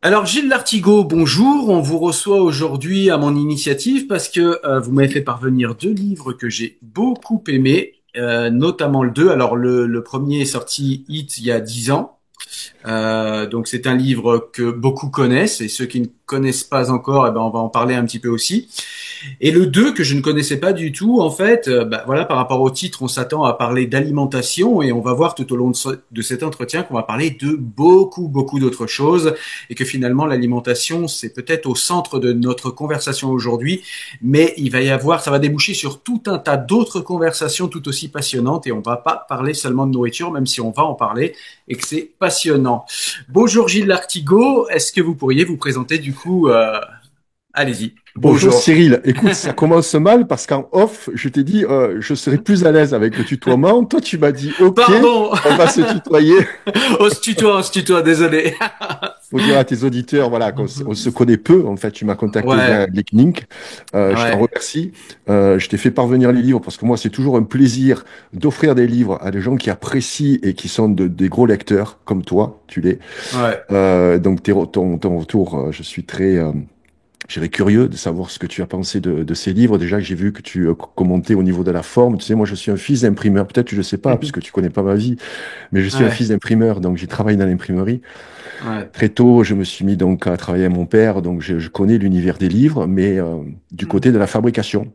Alors Gilles Lartigot, bonjour. On vous reçoit aujourd'hui à mon initiative parce que vous m'avez fait parvenir deux livres que j'ai beaucoup aimés, notamment le 2. Alors le premier est sorti il y a 10 ans. Donc c'est un livre que beaucoup connaissent et ceux qui ne connaissent pas encore, eh ben, on va en parler un petit peu aussi. Et le 2 que je ne connaissais pas du tout, en fait, bah, voilà, par rapport au titre, on s'attend à parler d'alimentation et on va voir tout au long de cet entretien qu'on va parler de beaucoup d'autres choses et que finalement l'alimentation, c'est peut-être au centre de notre conversation aujourd'hui, mais il va y avoir, ça va déboucher sur tout un tas d'autres conversations tout aussi passionnantes et on va pas parler seulement de nourriture, même si on va en parler et que c'est passionnant. Bonjour Gilles Lartigot, est-ce que vous pourriez vous présenter du coup allez-y. Bonjour Bonjour. Cyril, écoute, ça commence mal parce qu'en off, je t'ai dit, je serais plus à l'aise avec le tutoiement. Toi, tu m'as dit, OK, Pardon. on va se tutoyer. On se tutoie, désolé. Faut dire à tes auditeurs, voilà, on se connaît peu. En fait, tu m'as contacté via Ouais, LinkedIn. Je t'en ouais. remercie. Je t'ai fait parvenir les livres parce que moi, c'est toujours un plaisir d'offrir des livres à des gens qui apprécient et qui sont des gros lecteurs comme toi, tu l'es. Ouais. Donc, ton retour, je suis très, je serais curieux de savoir ce que tu as pensé de ces livres. Déjà que j'ai vu que tu commentais au niveau de la forme. Tu sais, moi, je suis un fils d'imprimeur. Peut-être que je ne sais pas, puisque tu connais pas ma vie, mais je suis un Ouais, fils d'imprimeur, donc j'ai travaillé dans l'imprimerie. ouais. Très tôt, je me suis mis donc à travailler avec mon père, donc je connais l'univers des livres, mais du côté de la fabrication.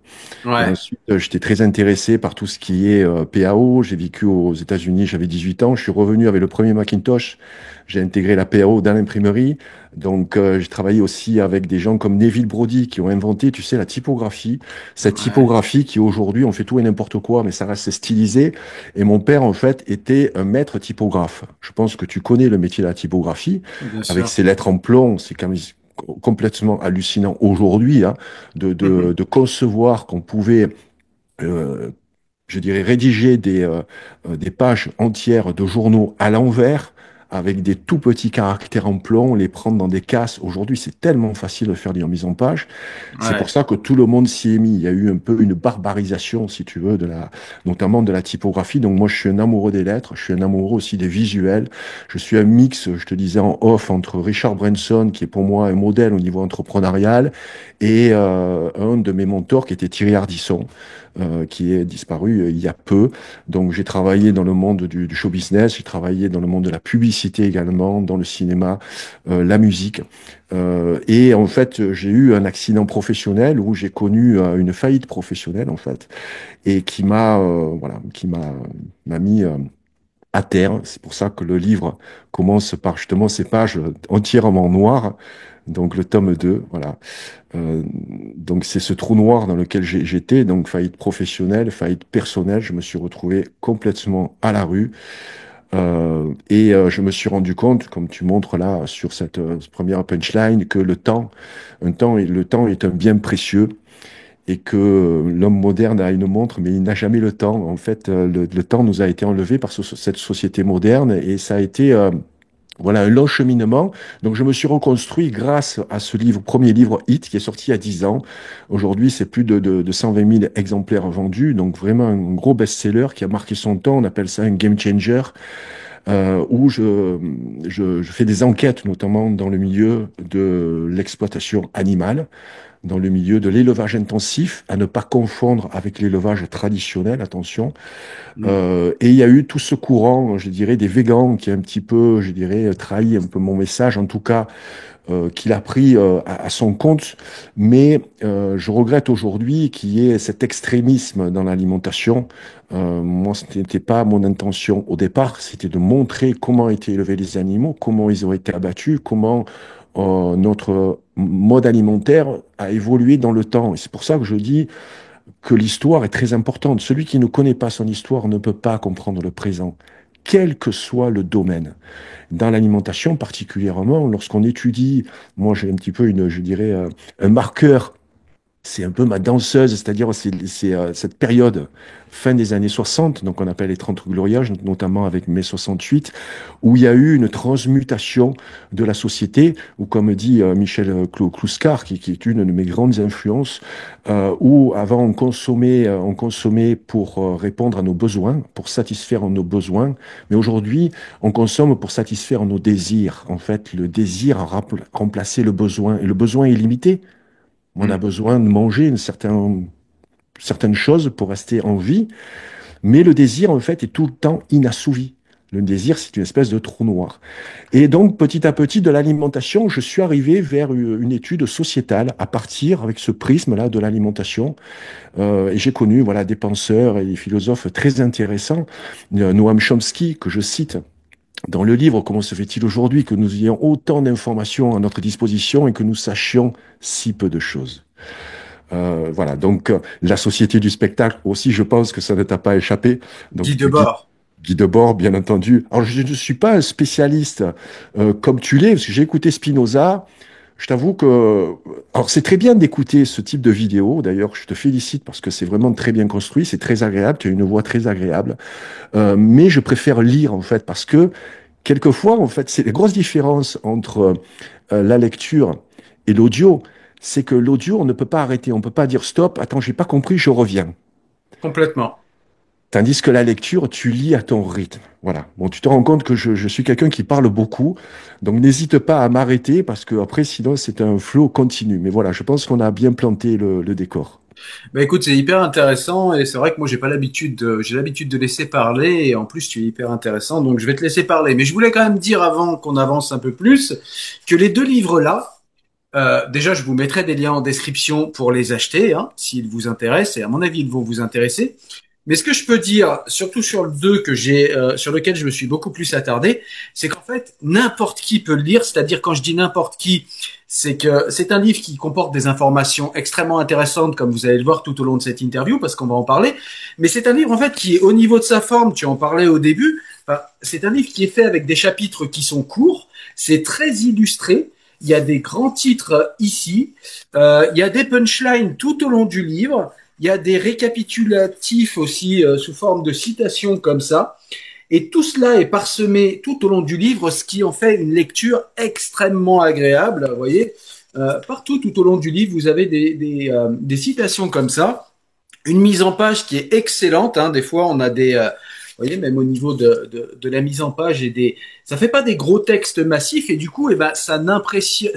Et Ouais. ensuite, j'étais très intéressé par tout ce qui est PAO. J'ai vécu aux États-Unis, j'avais 18 ans. Je suis revenu avec le premier Macintosh. J'ai intégré la PAO dans l'imprimerie. Donc, j'ai travaillé aussi avec des gens comme Neville Brody qui ont inventé, tu sais, la typographie. Cette Ouais. typographie qui aujourd'hui, on fait tout et n'importe quoi, mais ça reste stylisé. Et mon père, en fait, était un maître typographe. Je pense que tu connais le métier de la typographie. Bien Avec sûr. ces lettres en plomb, c'est quand même complètement hallucinant aujourd'hui, hein, de concevoir qu'on pouvait euh, je dirais, rédiger des pages entières de journaux à l'envers avec des tout petits caractères en plomb, les prendre dans des casses. Aujourd'hui, c'est tellement facile de faire des remises en page. C'est pour Ouais. ça que tout le monde s'y est mis. Il y a eu un peu une barbarisation, si tu veux, notamment de la typographie. Donc moi, je suis un amoureux des lettres. Je suis un amoureux aussi des visuels. Je suis un mix, je te disais en off, entre Richard Branson, qui est pour moi un modèle au niveau entrepreneurial, et un de mes mentors qui était Thierry Ardisson, qui est disparu il y a peu. Donc j'ai travaillé dans le monde du show business, j'ai travaillé dans le monde de la publicité également, dans le cinéma, la musique. Et en fait, j'ai eu un accident professionnel où j'ai connu une faillite professionnelle en fait, et qui voilà, m'a mis à terre. C'est pour ça que le livre commence par justement ces pages entièrement noires. Donc le tome 2, voilà. Euh, donc c'est ce trou noir dans lequel j'étais, donc faillite professionnelle, faillite personnelle. Je me suis retrouvé complètement à la rue. Je me suis rendu compte, comme tu montres là sur cette première punchline, que le temps est un bien précieux et que l'homme moderne a une montre, mais il n'a jamais le temps. En fait, le temps nous a été enlevé par cette société moderne et ça a été voilà, un long cheminement. Donc, je me suis reconstruit grâce à ce livre, premier livre Hit, qui est sorti il y a 10 ans. Aujourd'hui, c'est plus de 120 000 exemplaires vendus. Donc, vraiment un gros best-seller qui a marqué son temps. On appelle ça un game changer, où je fais des enquêtes, notamment dans le milieu de l'exploitation animale, dans le milieu de l'élevage intensif, à ne pas confondre avec l'élevage traditionnel, attention. Mm. Et il y a eu tout ce courant, je dirais, des végans qui a un petit peu, je dirais, trahi un peu mon message, en tout cas, qu'il a pris à son compte. Mais je regrette aujourd'hui qu'il y ait cet extrémisme dans l'alimentation. Moi, ce n'était pas mon intention au départ, c'était de montrer comment étaient élevés les animaux, comment ils ont été abattus, comment notre mode alimentaire a évolué dans le temps. Et c'est pour ça que je dis que l'histoire est très importante. Celui qui ne connaît pas son histoire ne peut pas comprendre le présent, quel que soit le domaine. Dans l'alimentation particulièrement, lorsqu'on étudie, moi j'ai un petit peu je dirais, un marqueur c'est un peu ma danseuse, c'est-à-dire c'est cette période fin des années 60, donc on appelle les 30 glorieuses, notamment avec mai 68, où il y a eu une transmutation de la société, ou comme dit Michel Clouscar, qui est une de mes grandes influences, où avant on consommait pour répondre à nos besoins, pour satisfaire nos besoins, mais aujourd'hui on consomme pour satisfaire nos désirs. En fait, le désir a remplacé le besoin, et le besoin est limité. On a Mm. besoin de manger certaines choses pour rester en vie, mais le désir, en fait, est tout le temps inassouvi. Le désir, c'est une espèce de trou noir. Et donc, petit à petit, de l'alimentation, je suis arrivé vers une étude sociétale à partir, avec ce prisme-là, de l'alimentation. Et j'ai connu, voilà, des penseurs et des philosophes très intéressants. Noam Chomsky, que je cite dans le livre, comment se fait-il aujourd'hui que nous ayons autant d'informations à notre disposition et que nous sachions si peu de choses? Voilà, donc la société du spectacle aussi, je pense que ça ne t'a pas échappé. Guy Donc Debord. Guy Debord, bien entendu. Alors je ne suis pas un spécialiste comme tu l'es, parce que j'ai écouté Spinoza. Je t'avoue que, alors c'est très bien d'écouter ce type de vidéo. D'ailleurs, je te félicite parce que c'est vraiment très bien construit, c'est très agréable. Tu as une voix très agréable. Mais je préfère lire en fait parce que quelquefois, en fait, c'est les grosses différences entre la lecture et l'audio, c'est que l'audio, on ne peut pas arrêter, on ne peut pas dire stop, attends, j'ai pas compris, je reviens. Complètement. Tandis que la lecture, tu lis à ton rythme. Voilà. Bon, tu te rends compte que je suis quelqu'un qui parle beaucoup, donc n'hésite pas à m'arrêter parce que après, sinon, c'est un flow continu. Mais voilà, je pense qu'on a bien planté le décor. Bah écoute, c'est hyper intéressant et c'est vrai que moi j'ai l'habitude de laisser parler et en plus tu es hyper intéressant donc je vais te laisser parler. Mais je voulais quand même dire avant qu'on avance un peu plus que les deux livres là, déjà je vous mettrai des liens en description pour les acheter hein, s'ils vous intéressent et à mon avis ils vont vous intéresser. Mais ce que je peux dire, surtout sur le 2 sur lequel je me suis beaucoup plus attardé, c'est qu'en fait n'importe qui peut le lire. C'est-à-dire quand je dis n'importe qui, c'est que c'est un livre qui comporte des informations extrêmement intéressantes, comme vous allez le voir tout au long de cette interview, parce qu'on va en parler. Mais c'est un livre en fait qui est au niveau de sa forme. Tu en parlais au début. Enfin, c'est un livre qui est fait avec des chapitres qui sont courts. C'est très illustré. Il y a des grands titres ici. Il y a des punchlines tout au long du livre. Il y a des récapitulatifs aussi sous forme de citations comme ça. Et tout cela est parsemé tout au long du livre, ce qui en fait une lecture extrêmement agréable. Vous voyez, partout tout au long du livre, vous avez des citations comme ça, une mise en page qui est excellente. Hein. Des fois, on a vous voyez, même au niveau de la mise en page ça fait pas des gros textes massifs et du coup, eh ben, ça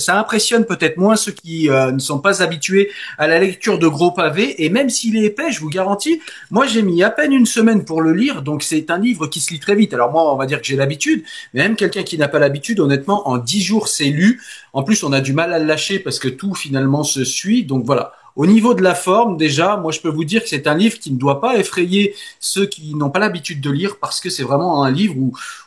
impressionne peut-être moins ceux qui ne sont pas habitués à la lecture de gros pavés. Et même s'il est épais, je vous garantis, moi j'ai mis à peine une semaine pour le lire, donc c'est un livre qui se lit très vite. Alors moi, on va dire que j'ai l'habitude, mais même quelqu'un qui n'a pas l'habitude, honnêtement, en 10 jours, c'est lu. En plus, on a du mal à le lâcher parce que tout finalement se suit. Donc voilà. Au niveau de la forme, déjà, moi je peux vous dire que c'est un livre qui ne doit pas effrayer ceux qui n'ont pas l'habitude de lire parce que c'est vraiment un livre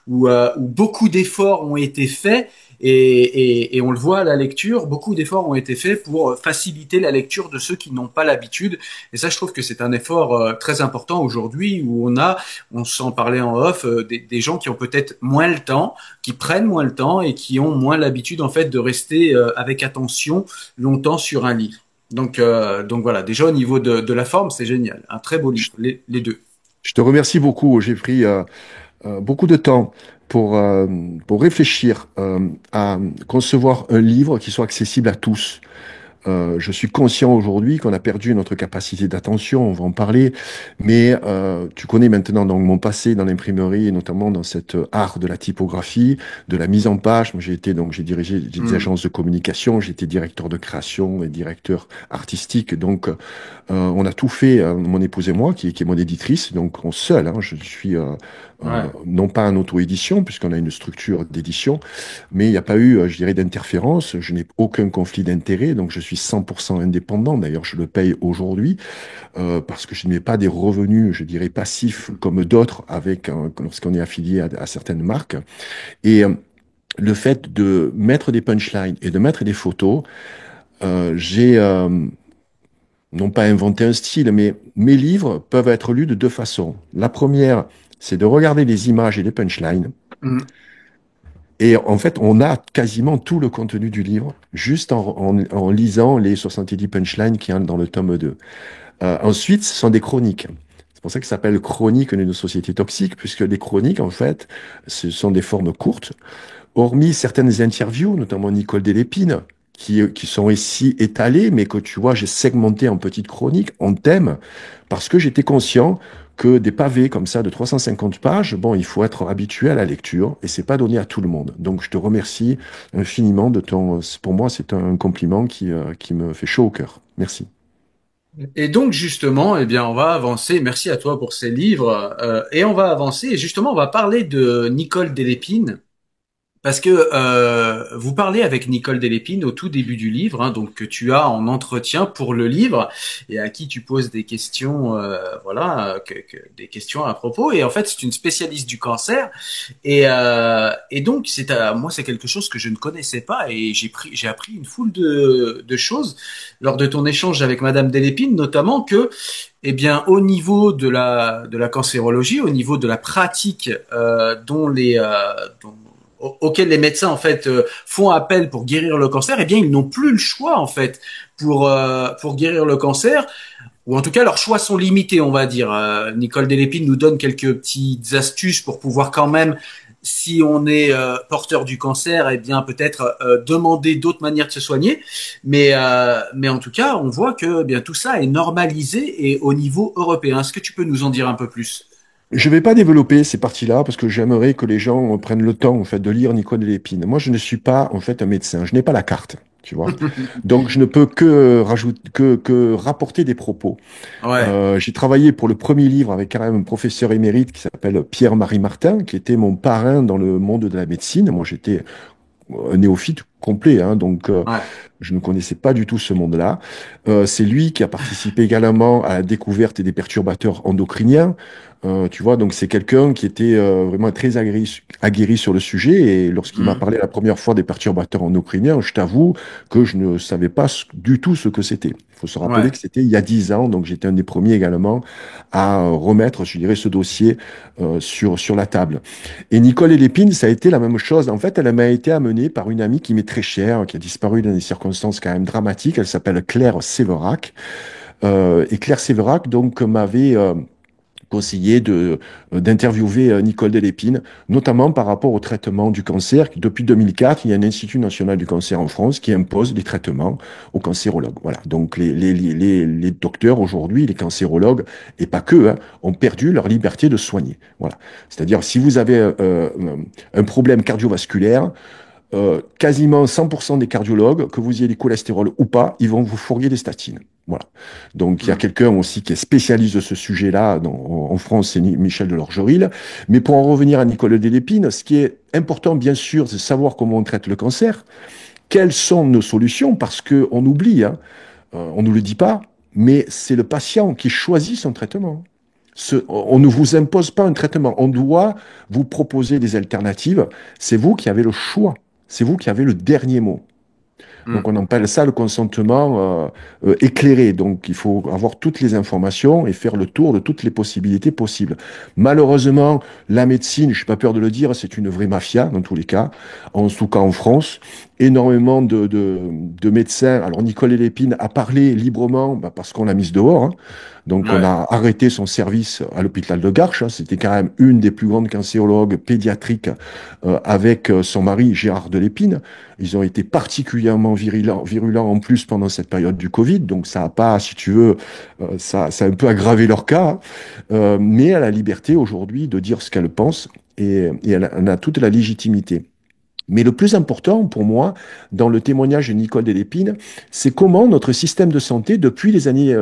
où beaucoup d'efforts ont été faits et on le voit à la lecture, beaucoup d'efforts ont été faits pour faciliter la lecture de ceux qui n'ont pas l'habitude. Et ça, je trouve que c'est un effort très important aujourd'hui où on s'en parlait en off, des gens qui ont peut-être moins le temps, qui prennent moins le temps et qui ont moins l'habitude en fait de rester avec attention longtemps sur un livre. Donc voilà, déjà au niveau de la forme, c'est génial. Un très beau livre, les deux. Je te remercie beaucoup. J'ai pris beaucoup de temps pour réfléchir à concevoir un livre qui soit accessible à tous. Je suis conscient aujourd'hui qu'on a perdu notre capacité d'attention, on va en parler, mais tu connais maintenant donc mon passé dans l'imprimerie et notamment dans cet art de la typographie, de la mise en page. Moi, j'ai dirigé des Hmm. agences de communication, j'étais directeur de création et directeur artistique, donc on a tout fait, mon épouse et moi, qui est mon éditrice, donc on seul. Hein, je suis Ouais. non pas en auto-édition puisqu'on a une structure d'édition, mais il n'y a pas eu, je dirais, d'interférence. Je n'ai aucun conflit d'intérêt, donc je suis 100% indépendant. D'ailleurs, je le paye aujourd'hui parce que je n'ai pas des revenus, je dirais, passifs comme d'autres avec lorsqu'on est affilié à certaines marques. Et le fait de mettre des punchlines et de mettre des photos, j'ai non pas inventé un style, mais mes livres peuvent être lus de deux façons. La première, c'est de regarder les images et les punchlines. Hmm. Et en fait, on a quasiment tout le contenu du livre, juste en lisant les 70 punchlines qu'il y a dans le tome 2. Ensuite, ce sont des chroniques. C'est pour ça que ça s'appelle Chronique d'une société toxique, puisque les chroniques, en fait, ce sont des formes courtes. Hormis certaines interviews, notamment Nicole Delépine, qui sont ici étalées, mais que tu vois, j'ai segmenté en petites chroniques, en thèmes, parce que j'étais conscient que des pavés comme ça de 350 pages, bon, il faut être habitué à la lecture et c'est pas donné à tout le monde. Donc, je te remercie infiniment de ton, pour moi, c'est un compliment qui me fait chaud au cœur. Merci. Et donc justement, eh bien, on va avancer. Merci à toi pour ces livres. Et on va avancer. Et justement, on va parler de Nicole Delépine. Parce que vous parlez avec Nicole Delépine au tout début du livre, hein, donc que tu as en entretien pour le livre et à qui tu poses des questions, voilà, des questions à propos. Et en fait, c'est une spécialiste du cancer. Et donc, moi, c'est quelque chose que je ne connaissais pas et j'ai appris une foule de choses lors de ton échange avec Madame Delépine, notamment que, eh bien, au niveau de la cancérologie, au niveau de la pratique dont auxquels les médecins en fait font appel pour guérir le cancer, eh bien ils n'ont plus le choix en fait pour guérir le cancer, ou en tout cas leurs choix sont limités, on va dire. Nicole Delépine nous donne quelques petites astuces pour pouvoir quand même, si on est porteur du cancer, eh bien peut-être demander d'autres manières de se soigner. Mais en tout cas, on voit que eh bien tout ça est normalisé et au niveau européen. Est-ce que tu peux nous en dire un peu plus? Je ne vais pas développer ces parties-là parce que j'aimerais que les gens prennent le temps en fait de lire Nicole Lépine. Moi, je ne suis pas en fait un médecin, je n'ai pas la carte, tu vois. Donc, je ne peux que rajouter, que rapporter des propos. Ouais. J'ai travaillé pour le premier livre avec quand même un professeur émérite qui s'appelle Pierre-Marie Martin, qui était mon parrain dans le monde de la médecine. Moi, j'étais un néophyte complet, hein, donc Ouais. je ne connaissais pas du tout ce monde-là. C'est lui qui a participé également à la découverte des perturbateurs endocriniens. Tu vois, donc c'est quelqu'un qui était vraiment très aguerri sur le sujet. Et lorsqu'il m'a Mhm. parlé la première fois des perturbateurs endocriniens, je t'avoue que je ne savais pas du tout ce que c'était. Il faut se rappeler Ouais. que c'était il y a 10 ans, donc j'étais un des premiers également à remettre, je dirais, ce dossier sur la table. Et Nicole Lépine, ça a été la même chose. En fait, elle m'a été amenée par une amie qui m'est très chère, qui a disparu dans des circonstances quand même dramatiques. Elle s'appelle Claire Séverac. Et Claire Séverac, donc, m'avait conseillé d'interviewer Nicole Delépine, notamment par rapport au traitement du cancer. Depuis 2004, il y a un Institut national du cancer en France qui impose des traitements aux cancérologues. Voilà. Donc les docteurs aujourd'hui, les cancérologues, et pas que, hein, ont perdu leur liberté de soigner. Voilà. C'est-à-dire, si vous avez un problème cardiovasculaire, quasiment 100% des cardiologues, que vous ayez du cholestérol ou pas, ils vont vous fourguer des statines. Voilà. Donc, il y a Mhm. quelqu'un aussi qui est spécialiste de ce sujet-là en France, c'est Michel Delorgeril. Mais pour en revenir à Nicole Delépine, ce qui est important, bien sûr, c'est de savoir comment on traite le cancer, quelles sont nos solutions, parce que on oublie, hein, on nous le dit pas, mais c'est le patient qui choisit son traitement. On ne vous impose pas un traitement, on doit vous proposer des alternatives. C'est vous qui avez le choix, c'est vous qui avez le dernier mot. Donc Mhm. on appelle ça le consentement éclairé. Donc il faut avoir toutes les informations et faire le tour de toutes les possibilités possibles. Malheureusement, la médecine, je n'ai pas peur de le dire, c'est une vraie mafia dans tous les cas, en tout cas en France. Énormément de médecins. Alors Nicole Lépine a parlé librement bah, parce qu'on l'a mise dehors, hein. Donc on Ouais. a arrêté son service à l'hôpital de Garches, hein. C'était quand même une des plus grandes cancérologues pédiatriques avec son mari Gérard Delépine. Ils ont été particulièrement virulents en plus pendant cette période du Covid. Donc ça a pas, si tu veux, ça a un peu aggravé leur cas, hein. Mais elle a la liberté aujourd'hui de dire ce qu'elle pense et elle a toute la légitimité. Mais le plus important pour moi, dans le témoignage de Nicole Delépine, c'est comment notre système de santé, depuis les années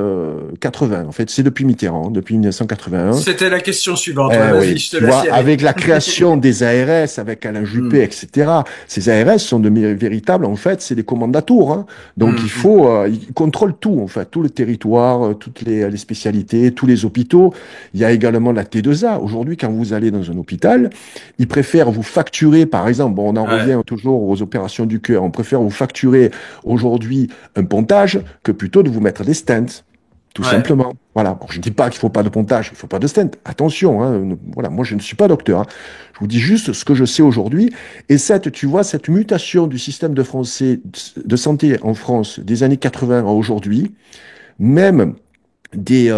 80, en fait, c'est depuis Mitterrand, depuis 1981, C'était la question suivante. Ouais, eh vas-y, oui, je te tu vois, laisse y aller. avec la création des ARS, avec Alain Juppé, Hmm. etc., ces ARS sont de véritables, en fait, c'est des commandatures, hein. Donc il Hmm. faut, ils contrôlent tout, en fait, tout le territoire, toutes les spécialités, tous les hôpitaux. Il y a également la T2A. Aujourd'hui, quand vous allez dans un hôpital, ils préfèrent vous facturer, par exemple, bon, on en Ouais. revient toujours aux opérations du cœur, on préfère vous facturer aujourd'hui un pontage que plutôt de vous mettre des stents. tout Ouais. simplement. Voilà. Alors, je ne dis pas qu'il faut pas de pontage, il faut pas de stent. Attention, hein, voilà, moi je ne suis pas docteur, hein. Je vous dis juste ce que je sais aujourd'hui. Et tu vois, cette mutation du système de santé en France des années 80 à aujourd'hui, même des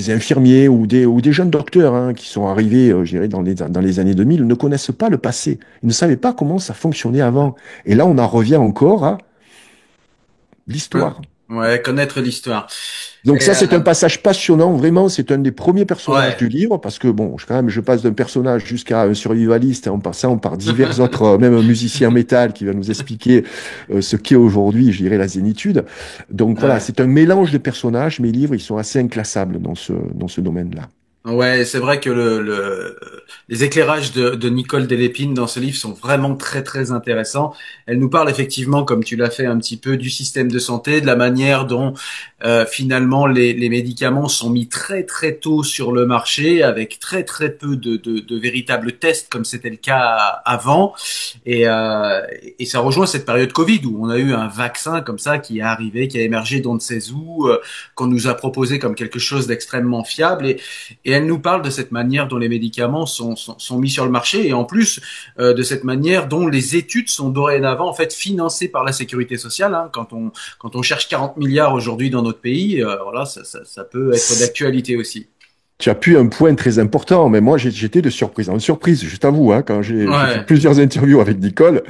infirmiers ou des jeunes docteurs hein, qui sont arrivés, je dirais, dans les années 2000, ne connaissent pas le passé. Ils ne savaient pas comment ça fonctionnait avant. Et là, on en revient encore à l'histoire. Ouais, connaître l'histoire. Donc Et, ça, c'est un passage passionnant, vraiment, c'est un des premiers personnages ouais. du livre, parce que bon, quand même, je passe d'un personnage jusqu'à un survivaliste, en passant par divers autres, même un musicien métal qui va nous expliquer ce qu'est aujourd'hui, je dirais, la zénitude. Donc voilà, Ouais. c'est un mélange de personnages, mes livres, ils sont assez inclassables dans ce domaine-là. Ouais, c'est vrai que les éclairages de Nicole Delépine dans ce livre sont vraiment très très intéressants. Elle nous parle effectivement, comme tu l'as fait un petit peu, du système de santé, de la manière dont finalement les médicaments sont mis très très tôt sur le marché, avec très très peu de véritables tests, comme c'était le cas avant. Et ça rejoint cette période Covid où on a eu un vaccin comme ça qui est arrivé, qui a émergé d'on ne sait où, qu'on nous a proposé comme quelque chose d'extrêmement fiable. Et elle nous parle de cette manière dont les médicaments sont mis sur le marché et en plus de cette manière dont les études sont dorénavant en fait financées par la sécurité sociale. Hein. Quand on cherche 40 milliards aujourd'hui dans notre pays, voilà, ça peut être d'actualité aussi. Tu as pu un point très important, mais moi j'étais de surprise en surprise, je t'avoue, hein, quand j'ai fait Ouais, plusieurs interviews avec Nicole.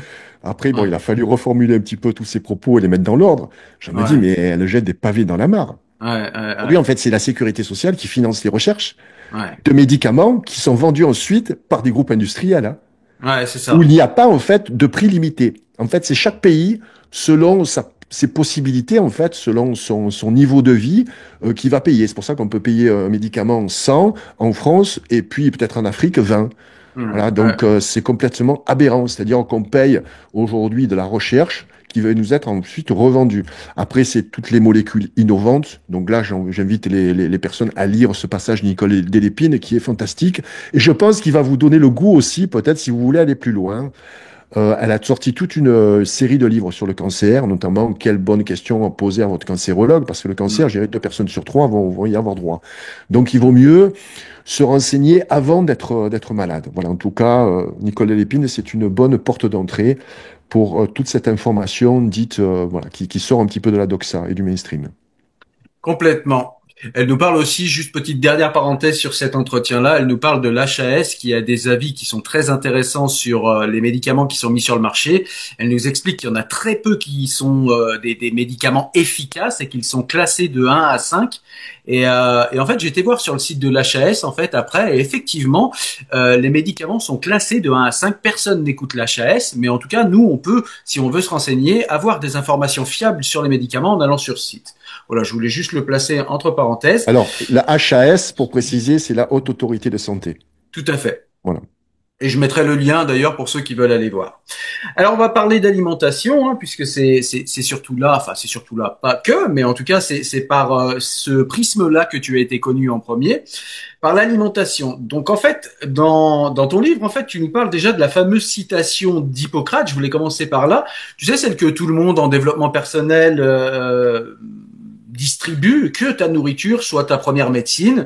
Après, bon, ouais, il a fallu reformuler un petit peu tous ses propos et les mettre dans l'ordre. Je me dis, ouais, mais elle jette des pavés dans la mare. ouais, Aujourd'hui, ouais, en fait, c'est la sécurité sociale qui finance les recherches ouais, de médicaments qui sont vendus ensuite par des groupes industriels, hein, ouais, c'est où il ça. n'y a pas, en fait, de prix limité. En fait, c'est chaque pays, selon ses possibilités, en fait, selon son niveau de vie, qui va payer. C'est pour ça qu'on peut payer un médicament 100 en France et puis peut-être en Afrique 20. Voilà, Ouais, donc c'est complètement aberrant. C'est-à-dire qu'on paye aujourd'hui de la recherche qui va nous être ensuite revendue. Après, c'est toutes les molécules innovantes. Donc là, j'invite les personnes à lire ce passage de Nicole Delépine qui est fantastique. Et je pense qu'il va vous donner le goût aussi, peut-être si vous voulez aller plus loin. Elle a sorti toute une série de livres sur le cancer, notamment quelles bonnes questions poser à votre cancérologue, parce que le cancer, mm, j'ai 2 personnes sur 3 vont y avoir droit. Donc il vaut mieux se renseigner avant d'être malade. Voilà, en tout cas, Nicole Lépine, c'est une bonne porte d'entrée pour toute cette information dite, voilà, qui sort un petit peu de la doxa et du mainstream. complètement. Elle nous parle aussi, juste petite dernière parenthèse sur cet entretien-là, elle nous parle de l'HAS qui a des avis qui sont très intéressants sur les médicaments qui sont mis sur le marché. Elle nous explique qu'il y en a très peu qui sont des médicaments efficaces et qu'ils sont classés de 1 à 5. Et en fait, j'ai été voir sur le site de l'HAS en fait après, et effectivement, les médicaments sont classés de 1 à 5. Personne n'écoute l'HAS, mais en tout cas, nous, on peut, si on veut se renseigner, avoir des informations fiables sur les médicaments en allant sur ce site. Voilà, je voulais juste le placer entre parenthèses. Alors, la HAS, pour préciser, c'est la Haute Autorité de Santé. Tout à fait. Voilà. Et je mettrai le lien d'ailleurs pour ceux qui veulent aller voir. Alors on va parler d'alimentation, hein, puisque c'est surtout là, enfin c'est surtout là, pas que, mais en tout cas c'est par ce prisme-là que tu as été connu en premier, par l'alimentation. Donc en fait, dans ton livre, en fait, tu nous parles déjà de la fameuse citation d'Hippocrate. Je voulais commencer par là. Tu sais, celle que tout le monde en développement personnel distribue, que ta nourriture soit ta première médecine.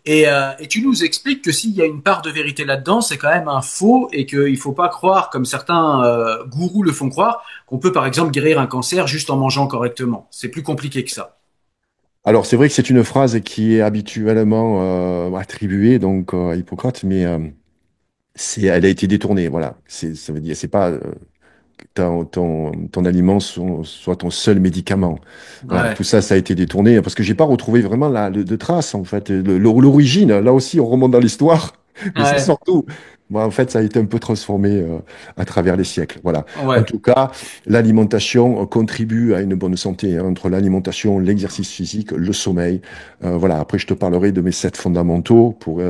Et tu nous expliques que s'il y a une part de vérité là-dedans, c'est quand même un faux et qu'il ne faut pas croire, comme certains gourous le font croire, qu'on peut par exemple guérir un cancer juste en mangeant correctement. C'est plus compliqué que ça. Alors, c'est vrai que c'est une phrase qui est habituellement attribuée donc à Hippocrate, mais elle a été détournée. Voilà. Ça veut dire, c'est pas ton aliment soit ton seul médicament. Voilà, Ouais, tout ça, ça a été détourné parce que j'ai pas retrouvé vraiment de traces en fait. L'origine, là aussi, on remonte dans l'histoire, mais c'est ouais, surtout. Bon, en fait, ça a été un peu transformé à travers les siècles. Voilà. En ouais. tout cas, l'alimentation contribue à une bonne santé, hein, entre l'alimentation, l'exercice physique, le sommeil. Voilà. Après, je te parlerai de mes 7 fondamentaux pour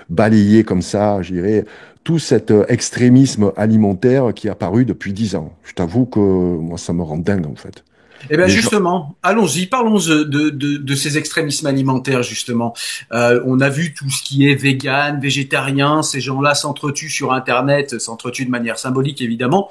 balayer comme ça, je dirais, tout cet extrémisme alimentaire qui est apparu depuis 10 ans. Je t'avoue que moi, ça me rend dingue, en fait. Eh bien Les gens, justement, allons-y, parlons de ces extrémismes alimentaires justement. On a vu tout ce qui est vegan, végétarien, ces gens-là s'entretuent sur Internet, s'entretuent de manière symbolique évidemment,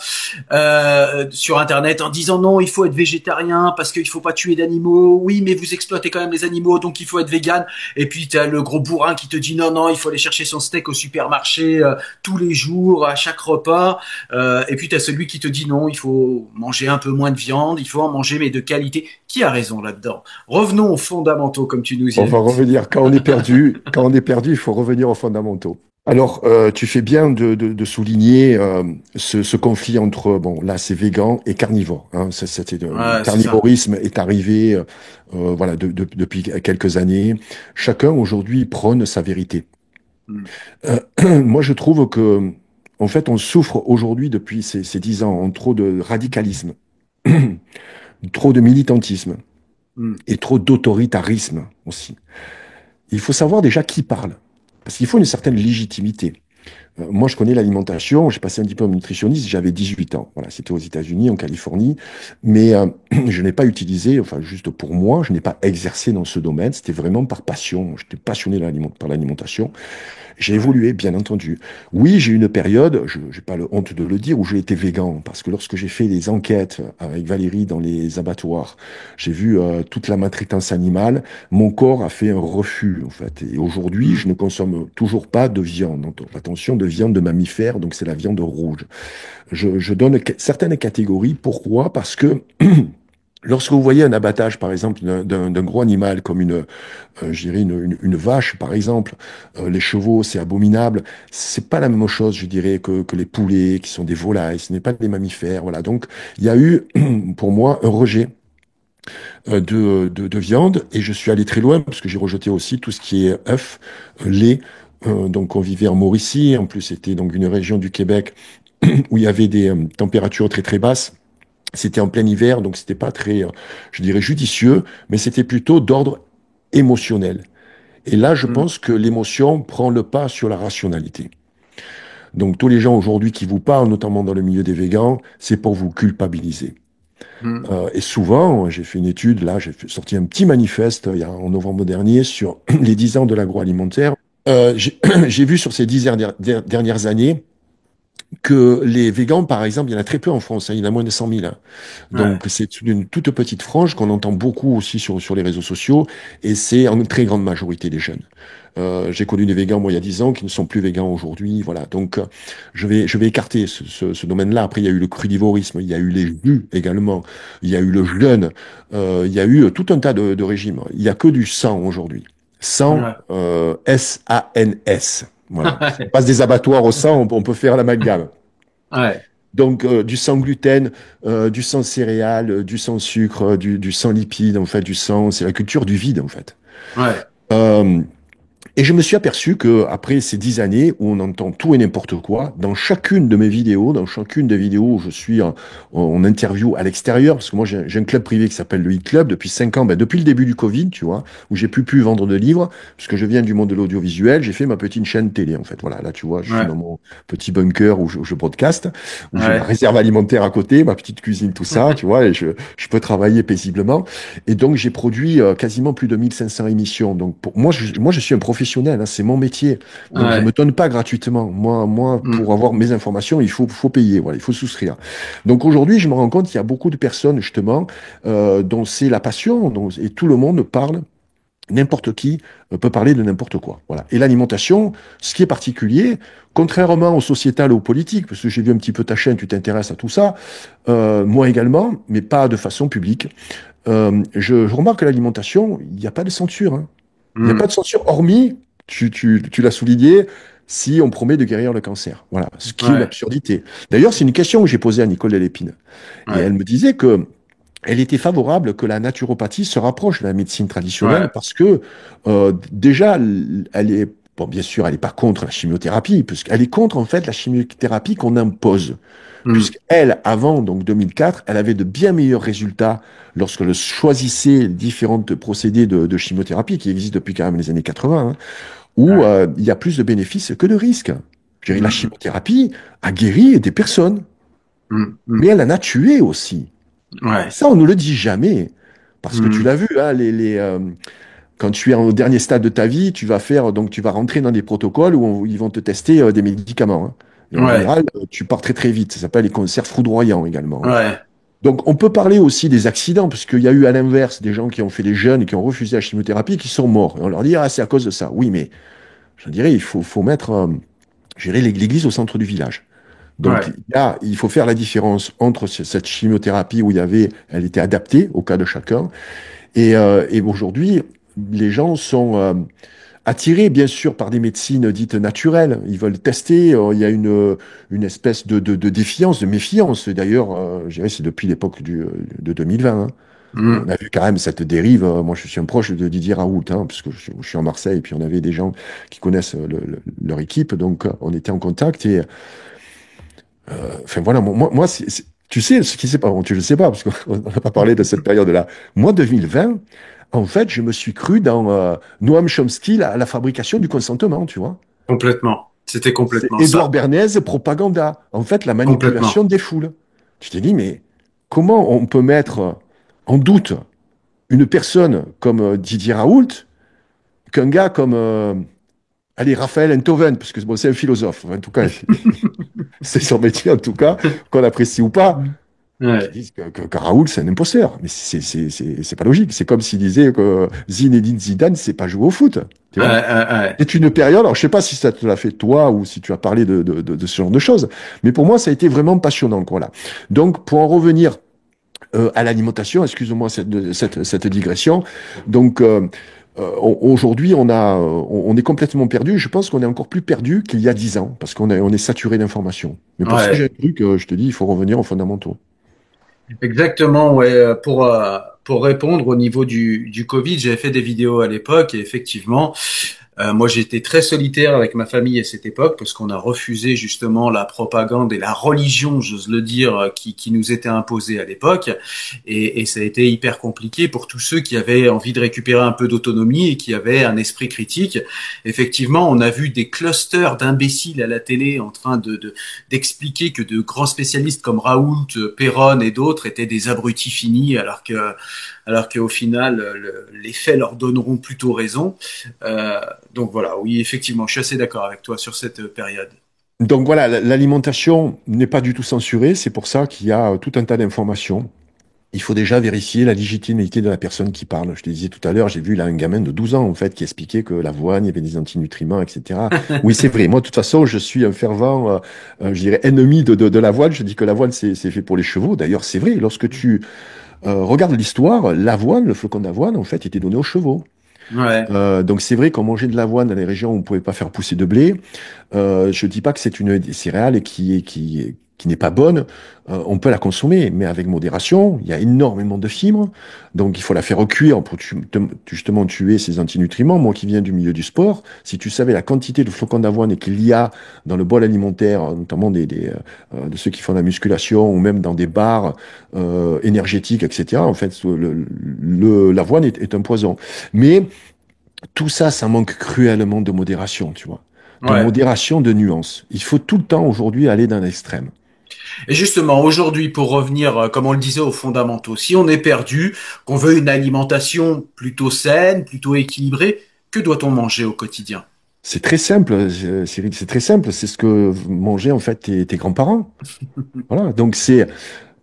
sur Internet en disant non, il faut être végétarien parce qu'il faut pas tuer d'animaux. Oui, mais vous exploitez quand même les animaux, donc il faut être vegan. Et puis tu as le gros bourrin qui te dit non, non, il faut aller chercher son steak au supermarché tous les jours, à chaque repas. Et puis tu as celui qui te dit non, il faut manger un peu moins de viande, il faut en manger mais de qualité. Qui a raison là-dedans? Revenons aux fondamentaux comme tu nous y on va invites. revenir, quand on est perdu, il faut revenir aux fondamentaux. Alors, tu fais bien de souligner ce conflit entre, bon, là, c'est végan et carnivore. Hein. Le Ouais, c'est ça. carnivorisme est arrivé, voilà, depuis quelques années. Chacun aujourd'hui prône sa vérité. Hmm. Moi, je trouve que, en fait, on souffre aujourd'hui depuis ces 10 ans en trop de radicalisme, trop de militantisme Hmm. et trop d'autoritarisme aussi. Il faut savoir déjà qui parle, parce qu'il faut une certaine légitimité. Moi, je connais l'alimentation. J'ai passé un diplôme nutritionniste, j'avais 18 ans. Voilà, c'était aux États-Unis, en Californie. Mais je n'ai pas utilisé, enfin, juste pour moi, je n'ai pas exercé dans ce domaine. C'était vraiment par passion. J'étais passionné par l'alimentation. J'ai évolué, bien entendu. Oui, j'ai eu une période, je n'ai pas le honte de le dire, où j'ai été végan, parce que lorsque j'ai fait des enquêtes avec Valérie dans les abattoirs, j'ai vu toute la maltraitance animale, mon corps a fait un refus, en fait. Et aujourd'hui, Hmm. je ne consomme toujours pas de viande. Donc, attention, de viande de mammifère, donc c'est la viande rouge. Je donne certaines catégories. Pourquoi? Parce que lorsque vous voyez un abattage, par exemple, d'un gros animal comme je dirais une vache, par exemple, les chevaux, c'est abominable. C'est pas la même chose, je dirais, que les poulets, qui sont des volailles. Ce n'est pas des mammifères. Voilà. Donc, il y a eu, pour moi, un rejet de viande, et je suis allé très loin parce que j'ai rejeté aussi tout ce qui est œufs, lait. Donc, on vivait en Mauricie. En plus, c'était donc une région du Québec où il y avait des températures très très basses. C'était en plein hiver, donc c'était pas très, je dirais, judicieux, mais c'était plutôt d'ordre émotionnel. Et là, je Hmm. pense que l'émotion prend le pas sur la rationalité. Donc, tous les gens aujourd'hui qui vous parlent, notamment dans le milieu des végans, c'est pour vous culpabiliser. Hmm. Et souvent, j'ai fait une étude, là, sorti un petit manifeste en novembre dernier sur les 10 ans de l'agroalimentaire. J'ai vu sur ces 10 dernières années que les végans, par exemple, il y en a très peu en France, hein, il y en a moins de 100 000. Hein. Ouais. Donc c'est une toute petite frange qu'on entend beaucoup aussi sur les réseaux sociaux, et c'est en très grande majorité des jeunes. J'ai connu des végans, moi, il y a 10 ans, qui ne sont plus végans aujourd'hui. Voilà. Donc je vais écarter ce domaine-là. Après, il y a eu le crudivorisme, il y a eu les jus également, il y a eu le jeûne, il y a eu tout un tas de régimes. Il y a que du sang aujourd'hui. Sang, Ouais. S-A-N-S. Voilà. Si on passe des abattoirs au sang, on peut faire l'amalgame. Ouais. Donc, du sans gluten, du sans céréales, du sans sucre, du sans lipides, en fait, du sang, c'est la culture du vide, en fait. Ouais. Euh, et je me suis aperçu que après ces 10 années où on entend tout et n'importe quoi, dans chacune de mes vidéos, dans chacune des vidéos où je suis en interview à l'extérieur, parce que moi j'ai un club privé qui s'appelle le e-club depuis 5 ans, ben, depuis le début du Covid, tu vois, où j'ai pu vendre de livres, puisque je viens du monde de l'audiovisuel, j'ai fait ma petite chaîne télé en fait. Voilà, là tu vois, je suis Ouais. dans mon petit bunker où je broadcast, où j'ai ma Ouais. réserve alimentaire à côté, ma petite cuisine, tout ça, tu vois, et je peux travailler paisiblement. Et donc j'ai produit quasiment plus de 1500 émissions. Donc pour moi je suis un professionnel, hein, c'est mon métier. Donc je me Ouais. donne pas gratuitement. Moi Hmm. pour avoir mes informations, faut payer, voilà, il faut souscrire. Donc aujourd'hui, je me rends compte qu'il y a beaucoup de personnes justement dont c'est la passion, et tout le monde parle. N'importe qui peut parler de n'importe quoi. Voilà. Et l'alimentation, ce qui est particulier, contrairement aux sociétales et aux politiques, parce que j'ai vu un petit peu ta chaîne, tu t'intéresses à tout ça, moi également, mais pas de façon publique. Je remarque que l'alimentation, il n'y a pas de censure. Hein. Il n'y a pas Hmm. de censure, hormis, tu l'as souligné, si on promet de guérir le cancer. Voilà, ce qui est une Ouais. absurdité. D'ailleurs, c'est une question que j'ai posée à Nicole Delépine. Et elle Ouais. me disait que elle était favorable que la naturopathie se rapproche de la médecine traditionnelle Ouais. parce que déjà, elle est, bon, bien sûr, elle n'est pas contre la chimiothérapie, puisqu'elle est contre en fait la chimiothérapie qu'on impose. Hmm. Puisqu'elle, avant donc 2004, elle avait de bien meilleurs résultats lorsqu'elle choisissait les différents procédés de chimiothérapie qui existent depuis quand même les années 80, hein, où Ouais. il y a plus de bénéfices que de risques. Je dirais, la Hmm. chimiothérapie a guéri des personnes, Hmm. mais Hmm. elle en a tué aussi. Ouais. Ça, on ne le dit jamais. Parce que tu Mhm. l'as vu, hein, quand tu es au dernier stade de ta vie, donc tu vas rentrer dans des protocoles où ils vont te tester des médicaments, hein. Et en Ouais. général, tu pars très très vite. Ça s'appelle les cancers foudroyants également, hein. Ouais. Donc on peut parler aussi des accidents, parce qu'il y a eu à l'inverse des gens qui ont fait des jeunes et qui ont refusé la chimiothérapie et qui sont morts. Et on leur dit, ah, c'est à cause de ça. Oui, mais je dirais, faut mettre, je dirais, l'église au centre du village. Donc Ouais. là, il faut faire la différence entre cette chimiothérapie où elle était adaptée au cas de chacun, et aujourd'hui, les gens sont attirés, bien sûr, par des médecines dites naturelles. Ils veulent tester. Il y a une espèce de défiance, de méfiance. D'ailleurs, je dirais, c'est depuis l'époque de 2020, hein. On Mhm. a vu quand même cette dérive. Moi, je suis un proche de Didier Raoult, hein, parce que je suis en Marseille, et puis on avait des gens qui connaissent leur équipe, donc on était en contact. Et enfin voilà, tu sais ce qui s'est pas, bon, tu le sais pas, parce qu'on n'a pas parlé de cette période-là. Moi, 2020, en fait, je me suis cru dans Noam Chomsky, la fabrication du consentement, tu vois. Complètement. C'était C'est complètement Édouard ça. Bernays, propaganda. En fait, la manipulation Complètement. des foules. Tu t'es dit, mais comment on peut mettre en doute une personne comme Didier Raoult qu'un gars comme, allez, Raphaël Enthoven, parce que bon, c'est un philosophe, en tout cas, c'est son métier, en tout cas, qu'on apprécie ou pas, qui Ouais. disent que Raoult, c'est un imposteur. Mais c'est pas logique. C'est comme s'il disait que Zinedine Zidane, c'est pas jouer au foot. Tu Ouais, vois? ouais, ouais. C'est une période, alors je sais pas si ça te l'a fait toi ou si tu as parlé de ce genre de choses, mais pour moi, ça a été vraiment passionnant, quoi, là. Donc, pour en revenir à l'alimentation, excuse-moi cette digression. Donc, aujourd'hui, on est complètement perdu. Je pense qu'on est encore plus perdu qu'il y a 10 ans, parce on est saturé d'informations. Mais pour ça, j'ai un Ouais. truc, je te dis, il faut revenir aux fondamentaux. Exactement, ouais. Pour répondre au niveau du Covid, j'avais fait des vidéos à l'époque et effectivement, moi, j'étais très solitaire avec ma famille à cette époque parce qu'on a refusé justement la propagande et la religion, j'ose le dire, qui nous était imposée à l'époque. Et ça a été hyper compliqué pour tous ceux qui avaient envie de récupérer un peu d'autonomie et qui avaient un esprit critique. Effectivement, on a vu des clusters d'imbéciles à la télé en train d'expliquer que de grands spécialistes comme Raoult, Perron et d'autres étaient des abrutis finis, alors qu'au final, les faits leur donneront plutôt raison. Donc voilà, oui, effectivement, je suis assez d'accord avec toi sur cette période. Donc voilà, l'alimentation n'est pas du tout censurée. C'est pour ça qu'il y a tout un tas d'informations. Il faut déjà vérifier la légitimité de la personne qui parle. Je te disais tout à l'heure, j'ai vu là un gamin de 12 ans en fait qui expliquait que l'avoine, il y avait des antinutriments, etc. Oui, c'est vrai. Moi, de toute façon, je suis un fervent, je dirais, ennemi de l'avoine. Je dis que l'avoine, c'est fait pour les chevaux. D'ailleurs, c'est vrai. Lorsque tu regardes l'histoire, l'avoine, le flocon d'avoine, en fait, était donné aux chevaux. Ouais, Donc c'est vrai qu'on mangeait de l'avoine dans les régions où on ne pouvait pas faire pousser de blé. Je dis pas que c'est une céréale qui n'est pas bonne. On peut la consommer, mais avec modération. Il y a énormément de fibres, donc il faut la faire recuire pour justement tuer ces antinutriments. Moi qui viens du milieu du sport, si tu savais la quantité de flocons d'avoine qu'il y a dans le bol alimentaire, notamment de ceux qui font de la musculation ou même dans des bars énergétiques, etc. En fait, l'avoine est un poison. Mais tout ça, ça manque cruellement de modération, tu vois. De ouais. modération, de nuance. Il faut tout le temps aujourd'hui aller dans l'extrême. Et justement, aujourd'hui, pour revenir, comme on le disait, aux fondamentaux, si on est perdu, qu'on veut une alimentation plutôt saine, plutôt équilibrée, que doit-on manger au quotidien? C'est très simple, Cyril, c'est très simple. C'est ce que mangeaient en fait tes grands-parents. Voilà. Donc c'est,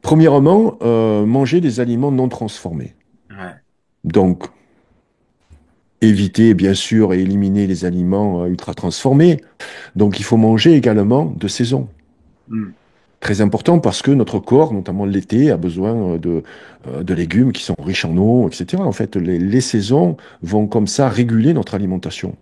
premièrement, manger des aliments non transformés. Ouais. Donc, éviter, bien sûr, et éliminer les aliments ultra transformés. Donc, il faut manger également de saison. Hmm. Très important parce que notre corps, notamment l'été, a besoin de légumes qui sont riches en eau, etc. En fait, les saisons vont comme ça réguler notre alimentation.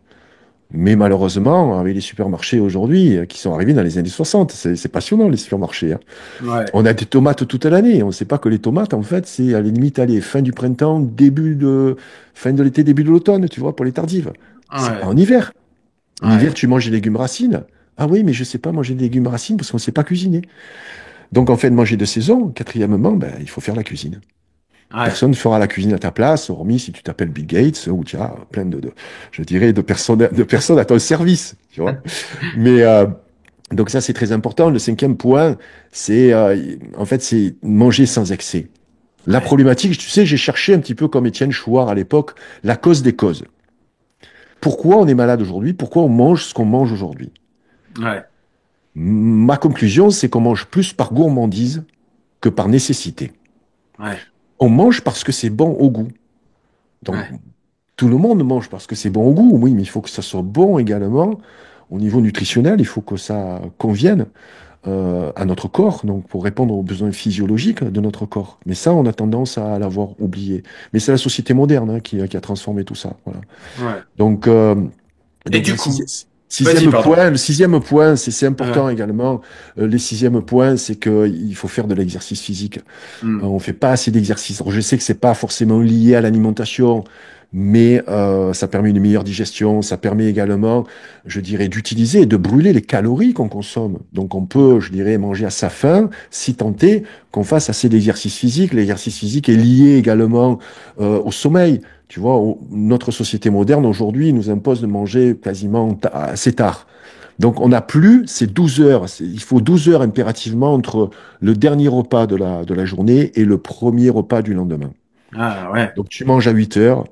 Mais malheureusement, avec les supermarchés aujourd'hui, qui sont arrivés dans les années 60, c'est passionnant les supermarchés, hein. Ouais. On a des tomates toute l'année. On ne sait pas que les tomates, en fait, c'est à la limite, allez, fin du printemps, fin de l'été, début de l'automne, tu vois, pour les tardives. C'est pas Ouais. en hiver. En hiver, Ouais. tu manges des légumes racines. Ah oui, mais je ne sais pas manger des légumes racines parce qu'on ne sait pas cuisiner. Donc, en fait, manger de saison, quatrièmement, ben, il faut faire la cuisine. Ouais. Personne ne fera la cuisine à ta place, hormis si tu t'appelles Bill Gates ou tu as plein je dirais, de personnes à ton service, tu vois. Mais donc ça, c'est très important. Le cinquième point, c'est en fait, c'est manger sans excès. La Ouais. problématique, tu sais, j'ai cherché un petit peu comme Étienne Chouard à l'époque, la cause des causes. Pourquoi on est malade aujourd'hui? Pourquoi on mange ce qu'on mange aujourd'hui? Ouais. Ma conclusion, c'est qu'on mange plus par gourmandise que par nécessité. Ouais. On mange parce que c'est bon au goût. Donc, Ouais. tout le monde mange parce que c'est bon au goût, oui, mais il faut que ça soit bon également. Au niveau nutritionnel, il faut que ça convienne à notre corps, donc pour répondre aux besoins physiologiques de notre corps. Mais ça, on a tendance à l'avoir oublié. Mais c'est la société moderne hein, qui a transformé tout ça. Voilà. Ouais. Donc, Et donc du le coup, vas-y, pardon. sixième point, c'est important Ouais. également. Les sixième points, c'est qu'il faut faire de l'exercice physique. Hmm. On fait pas assez d'exercice. Alors, je sais que c'est pas forcément lié à l'alimentation, mais ça permet une meilleure digestion. Ça permet également, je dirais, d'utiliser et de brûler les calories qu'on consomme. Donc, on peut, je dirais, manger à sa faim, si tant est qu'on fasse assez d'exercice physique. L'exercice physique est lié également au sommeil. Tu vois, notre société moderne aujourd'hui nous impose de manger quasiment assez tard. Donc, on n'a plus ces 12 heures. Il faut 12 heures impérativement entre le dernier repas de la journée et le premier repas du lendemain. Ah ouais. Donc, tu manges à 8 heures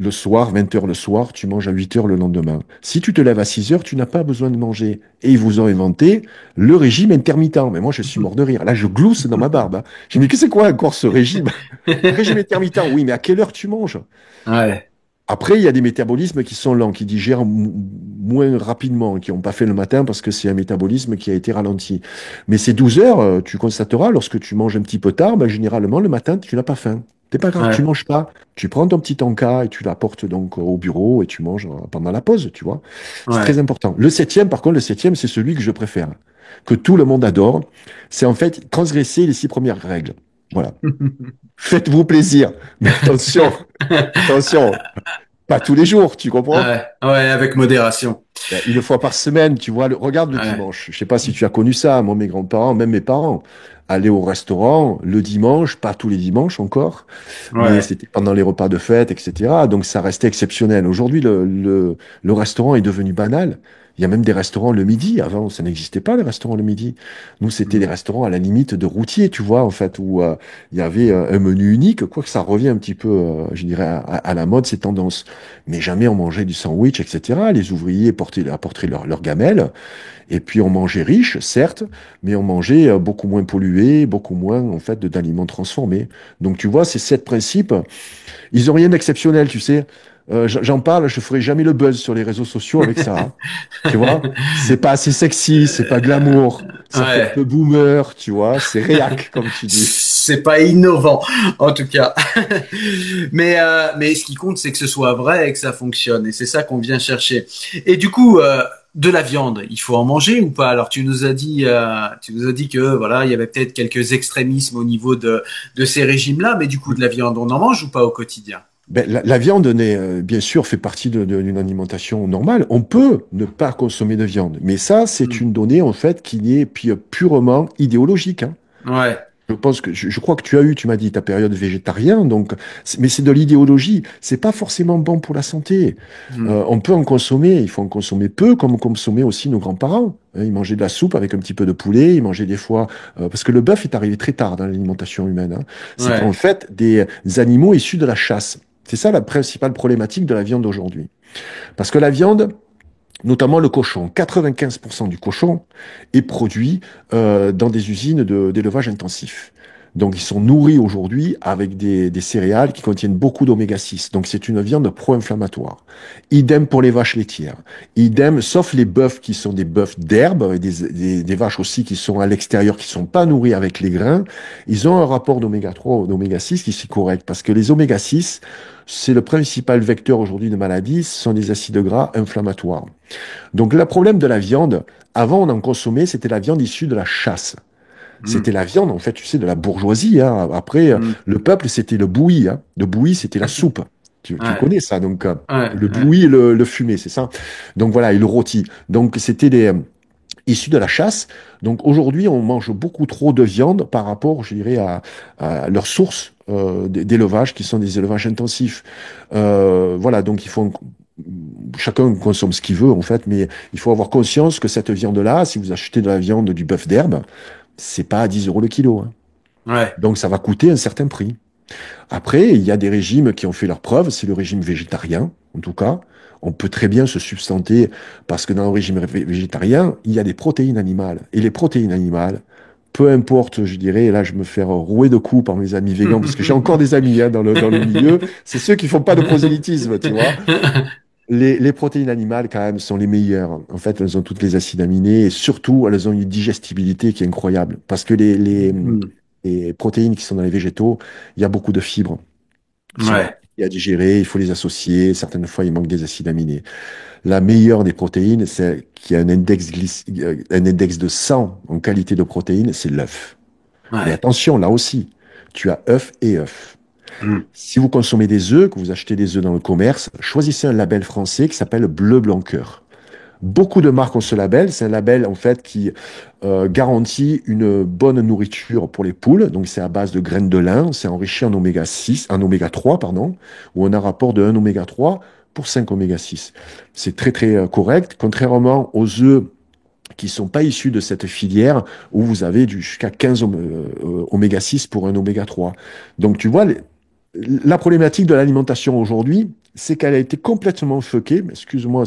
le soir, 20 heures le soir, tu manges à 8 heures le lendemain. Si tu te lèves à 6 heures, tu n'as pas besoin de manger. Et ils vous ont inventé le régime intermittent. Mais moi, je suis mort de rire. Là, je glousse dans ma barbe. Hein. Je me dis, que c'est quoi encore ce régime? Régime intermittent, oui, mais à quelle heure tu manges? Ouais. Après, il y a des métabolismes qui sont lents, qui digèrent moins rapidement, qui n'ont pas fait le matin parce que c'est un métabolisme qui a été ralenti. Mais ces 12 heures, tu constateras, lorsque tu manges un petit peu tard, ben, généralement, le matin, tu n'as pas faim. C'est pas grave, tu Ouais. manges pas. Tu prends ton petit encas et tu l'apportes donc au bureau et tu manges pendant la pause, tu vois. C'est très Ouais. important. Le septième, par contre, le septième, c'est celui que je préfère, que tout le monde adore. C'est en fait transgresser les 6 premières règles. Voilà. Faites-vous plaisir. Mais attention, attention. Pas tous les jours, tu comprends? Ouais. Ouais, avec modération. Ben, une fois par semaine, tu vois, regarde le Ouais. dimanche. Je sais pas si tu as connu ça, moi, mes grands-parents, même mes parents, aller au restaurant le dimanche, pas tous les dimanches encore, mais Ouais. c'était pendant les repas de fête, etc. Donc ça restait exceptionnel. Aujourd'hui, le restaurant est devenu banal. Il y a même des restaurants le midi. Avant, ça n'existait pas, les restaurants le midi. Nous, c'était des Hmm. restaurants à la limite de routier, tu vois, en fait, où il y avait un menu unique, quoique ça revient un petit peu, je dirais, à la mode, ces tendances. Mais jamais on mangeait du sandwich, etc. Les ouvriers apportaient leur gamelle. Et puis on mangeait riche, certes, mais on mangeait beaucoup moins pollué, beaucoup moins en fait d'aliments transformés. Donc tu vois, ces 7 principes, ils ont rien d'exceptionnel, tu sais. J'en parle, je ferai jamais le buzz sur les réseaux sociaux avec ça. Hein. Tu vois, c'est pas assez sexy, c'est pas glamour, ça fait un Ouais. peu boomer, tu vois, c'est réac comme tu dis. C'est pas innovant, en tout cas. Mais ce qui compte, c'est que ce soit vrai et que ça fonctionne. Et c'est ça qu'on vient chercher. Et du coup, de la viande, il faut en manger ou pas? Alors, tu nous as dit que voilà, il y avait peut-être quelques extrémismes au niveau de ces régimes-là, mais du coup, de la viande, on en mange ou pas au quotidien? Ben, la viande, bien sûr, fait partie d'une alimentation normale. On peut ne pas consommer de viande, mais ça, c'est Hmm. une donnée en fait qui est purement idéologique. Hein. Ouais. Je pense que je crois que tu as eu, tu m'as dit ta période végétarien, donc mais c'est de l'idéologie. C'est pas forcément bon pour la santé. Hmm. On peut en consommer, il faut en consommer peu, comme consommaient aussi nos grands-parents. Hein, ils mangeaient de la soupe avec un petit peu de poulet, ils mangeaient des fois parce que le bœuf est arrivé très tard dans l'alimentation humaine. Hein. C'est en Ouais. fait des animaux issus de la chasse. C'est ça la principale problématique de la viande d'aujourd'hui. Parce que la viande, notamment le cochon, 95% du cochon est produit dans des usines d'élevage intensif. Donc, ils sont nourris aujourd'hui avec des céréales qui contiennent beaucoup d'oméga 6. Donc, c'est une viande pro-inflammatoire. Idem pour les vaches laitières. Idem, sauf les bœufs qui sont des bœufs d'herbe, et des vaches aussi qui sont à l'extérieur, qui sont pas nourris avec les grains. Ils ont un rapport d'oméga 3 ou d'oméga 6 qui est correct. Parce que les oméga 6, c'est le principal vecteur aujourd'hui de maladie, ce sont des acides gras inflammatoires. Donc le problème de la viande, avant on en consommait, c'était la viande issue de la chasse. Hmm. C'était la viande, en fait, tu sais, de la bourgeoisie. Hein. Après, Hmm. le peuple, c'était le bouilli. Hein. Le bouilli, c'était la soupe. Tu Ouais. connais ça, donc Ouais. le Ouais. bouilli et le fumé, c'est ça. Donc voilà, et le rôti. Donc c'était des issus de la chasse. Donc aujourd'hui, on mange beaucoup trop de viande par rapport, je dirais, à leurs sources d'élevage, qui sont des élevages intensifs. Voilà, donc il faut chacun consomme ce qu'il veut en fait, mais il faut avoir conscience que cette viande-là, si vous achetez de la viande du bœuf d'herbe, c'est pas à 10 € le kilo. Hein. Ouais. Donc, ça va coûter un certain prix. Après, il y a des régimes qui ont fait leurs preuves, c'est le régime végétarien, en tout cas. On peut très bien se substanter parce que dans le régime végétarien, il y a des protéines animales. Et les protéines animales, peu importe, je dirais, et là je me fais rouer de coups par mes amis végans, parce que j'ai encore des amis hein, dans le milieu, c'est ceux qui font pas de prosélytisme, tu vois. Les protéines animales, quand même, sont les meilleures. En fait, elles ont toutes les acides aminés et surtout, elles ont une digestibilité qui est incroyable. Parce que Hmm. les protéines qui sont dans les végétaux, il y a beaucoup de fibres qui sont Ouais. compliquées à digérer, il faut les associer. Certaines fois, il manque des acides aminés. La meilleure des protéines, c'est qui a un index de 100 en qualité de protéines, c'est l'œuf. Mais Ouais. attention, là aussi, tu as œuf et œuf. Hmm. Si vous consommez des œufs, que vous achetez des œufs dans le commerce, choisissez un label français qui s'appelle Bleu Blanc Cœur. Beaucoup de marques ont ce label. C'est un label en fait qui garantit une bonne nourriture pour les poules. Donc c'est à base de graines de lin. C'est enrichi en oméga 6, en oméga 3, pardon, où on a un rapport de 1 oméga 3 pour 5 oméga 6. C'est très très correct, contrairement aux œufs qui sont pas issus de cette filière où vous avez jusqu'à 15 oméga 6 pour un oméga 3. Donc tu vois, la problématique de l'alimentation aujourd'hui, c'est qu'elle a été complètement fuckée, excuse-moi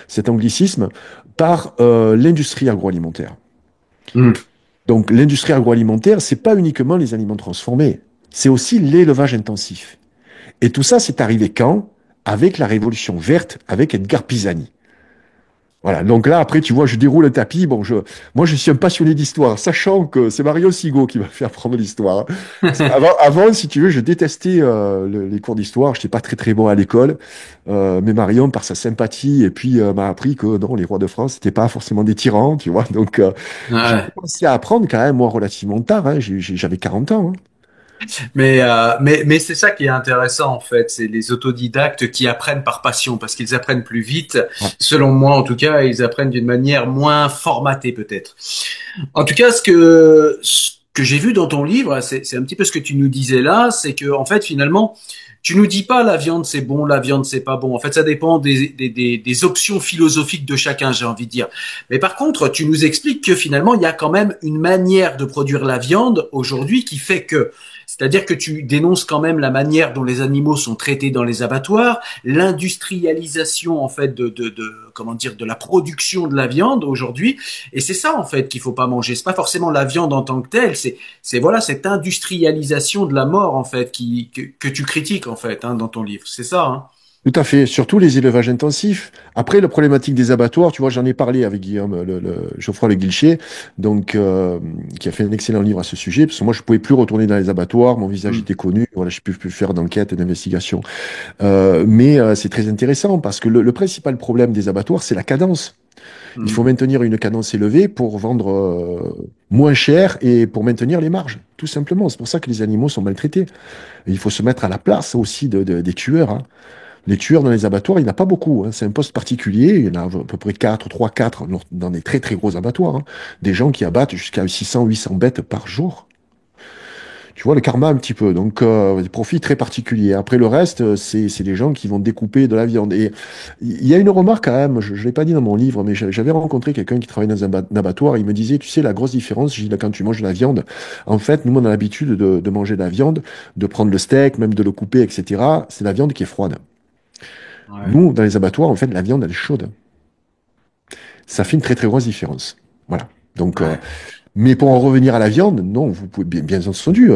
cet anglicisme, par l'industrie agroalimentaire. Hmm. Donc l'industrie agroalimentaire, c'est pas uniquement les aliments transformés, c'est aussi l'élevage intensif. Et tout ça, c'est arrivé quand? Avec la révolution verte, avec Edgar Pisani. Voilà, donc là, après, tu vois, je déroule le tapis. Bon, moi, je suis un passionné d'histoire, sachant que c'est Marion Sigaud qui va faire prendre l'histoire, hein. Parce qu'avant, si tu veux, je détestais les cours d'histoire. Je n'étais pas très, très bon à l'école. Mais Marion, par sa sympathie, et puis m'a appris que non, les rois de France, c'était pas forcément des tyrans, tu vois. Donc, j'ai Ouais. commencé à apprendre quand même, moi, relativement tard, hein. J'avais 40 ans, hein. Mais c'est ça qui est intéressant en fait, c'est les autodidactes qui apprennent par passion parce qu'ils apprennent plus vite. Ouais. Selon moi, en tout cas, ils apprennent d'une manière moins formatée peut-être. En tout cas, ce que j'ai vu dans ton livre, c'est un petit peu ce que tu nous disais là, c'est que en fait finalement, tu nous dis pas la viande c'est bon, la viande c'est pas bon. En fait, ça dépend des options philosophiques de chacun, j'ai envie de dire. Mais par contre, tu nous expliques que finalement, il y a quand même une manière de produire la viande aujourd'hui qui fait que c'est-à-dire que tu dénonces quand même la manière dont les animaux sont traités dans les abattoirs, l'industrialisation en fait comment dire de la production de la viande aujourd'hui, et c'est ça en fait qu'il faut pas manger. C'est pas forcément la viande en tant que telle, c'est voilà cette industrialisation de la mort en fait que tu critiques en fait dans ton livre. C'est ça. Hein. Tout à fait, surtout les élevages intensifs. Après, la problématique des abattoirs, tu vois, j'en ai parlé avec Guillaume, Geoffroy Le Guilcher, donc qui a fait un excellent livre à ce sujet, parce que moi, je pouvais plus retourner dans les abattoirs, mon visage Mm. était connu, voilà, je ne peux plus faire d'enquête et d'investigation. Mais c'est très intéressant parce que le principal problème des abattoirs, c'est la cadence. Il faut Mm. maintenir une cadence élevée pour vendre moins cher et pour maintenir les marges, tout simplement. C'est pour ça que les animaux sont maltraités. Et il faut se mettre à la place aussi des tueurs, hein. Les tueurs dans les abattoirs, il n'y en a pas beaucoup, hein. C'est un poste particulier. Il y en a à peu près 4, 3, 4 dans des très très gros abattoirs, hein. Des gens qui abattent jusqu'à 600, 800 bêtes par jour. Tu vois, le karma un petit peu. Donc, des profits très particuliers. Après, le reste, c'est des gens qui vont découper de la viande. Et il y a une remarque quand même, je ne l'ai pas dit dans mon livre, mais j'avais rencontré quelqu'un qui travaillait dans un abattoir. Il me disait, tu sais, la grosse différence, j'ai dit, là, quand tu manges de la viande, en fait, nous, on a l'habitude de manger de la viande, de prendre le steak, même de le couper, etc. C'est la viande qui est froide. Ouais. Nous, dans les abattoirs, en fait, la viande, elle est chaude. Ça fait une très, très grosse différence. Voilà. Donc, Ouais. mais pour en revenir à la viande, non, vous pouvez bien entendu,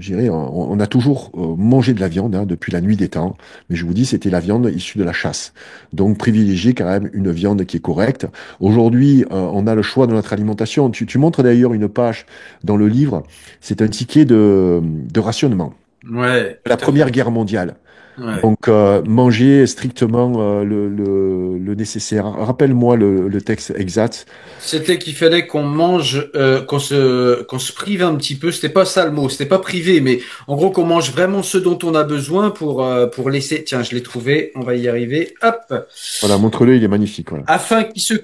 je dirais, on a toujours mangé de la viande hein, depuis la nuit des temps, mais je vous dis, c'était la viande issue de la chasse. Donc, privilégier quand même une viande qui est correcte. Aujourd'hui, on a le choix de notre alimentation. Tu montres d'ailleurs une page dans le livre, c'est un ticket de rationnement. Ouais, La tout à Première fait. Guerre mondiale. Ouais. Donc, manger strictement le nécessaire. Rappelle-moi le texte exact. C'était qu'il fallait qu'on mange, qu'on se prive un petit peu. C'était pas ça le mot, c'était pas privé, mais en gros qu'on mange vraiment ce dont on a besoin pour laisser. Tiens, je l'ai trouvé, on va y arriver. Hop. Voilà, montre-le, il est magnifique. Voilà. Afin qu'ils se-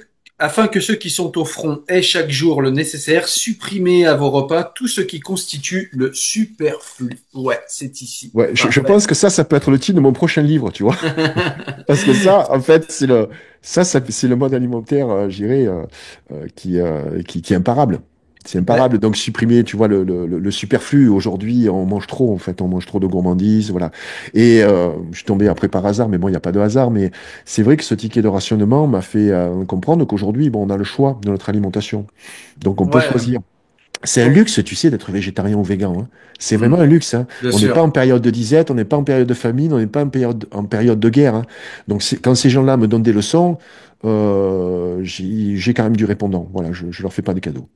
Afin que ceux qui sont au front aient chaque jour le nécessaire, supprimez à vos repas tout ce qui constitue le superflu. Ouais, c'est ici. Ouais, je Parfait. pense que ça peut être le titre de mon prochain livre, tu vois. Parce que ça, en fait, c'est le mode alimentaire, je dirais, qui est imparable. C'est imparable. Donc, supprimer, tu vois, le superflu. Aujourd'hui, on mange trop, en fait. On mange trop de gourmandises, voilà. Et je suis tombé après par hasard, mais bon, il n'y a pas de hasard. Mais c'est vrai que ce ticket de rationnement m'a fait comprendre qu'aujourd'hui, bon, on a le choix de notre alimentation. Donc, on peut Ouais. choisir. C'est un Oh, luxe, tu sais, d'être végétarien ou végan, hein. C'est hmm, vraiment un luxe, hein. bien On n'est pas sûr. en période de disette, on n'est pas en période de famine, on n'est pas en période de guerre, hein. Donc, quand ces gens-là me donnent des leçons, j'ai quand même du répondant. Voilà, je leur fais pas de cadeaux.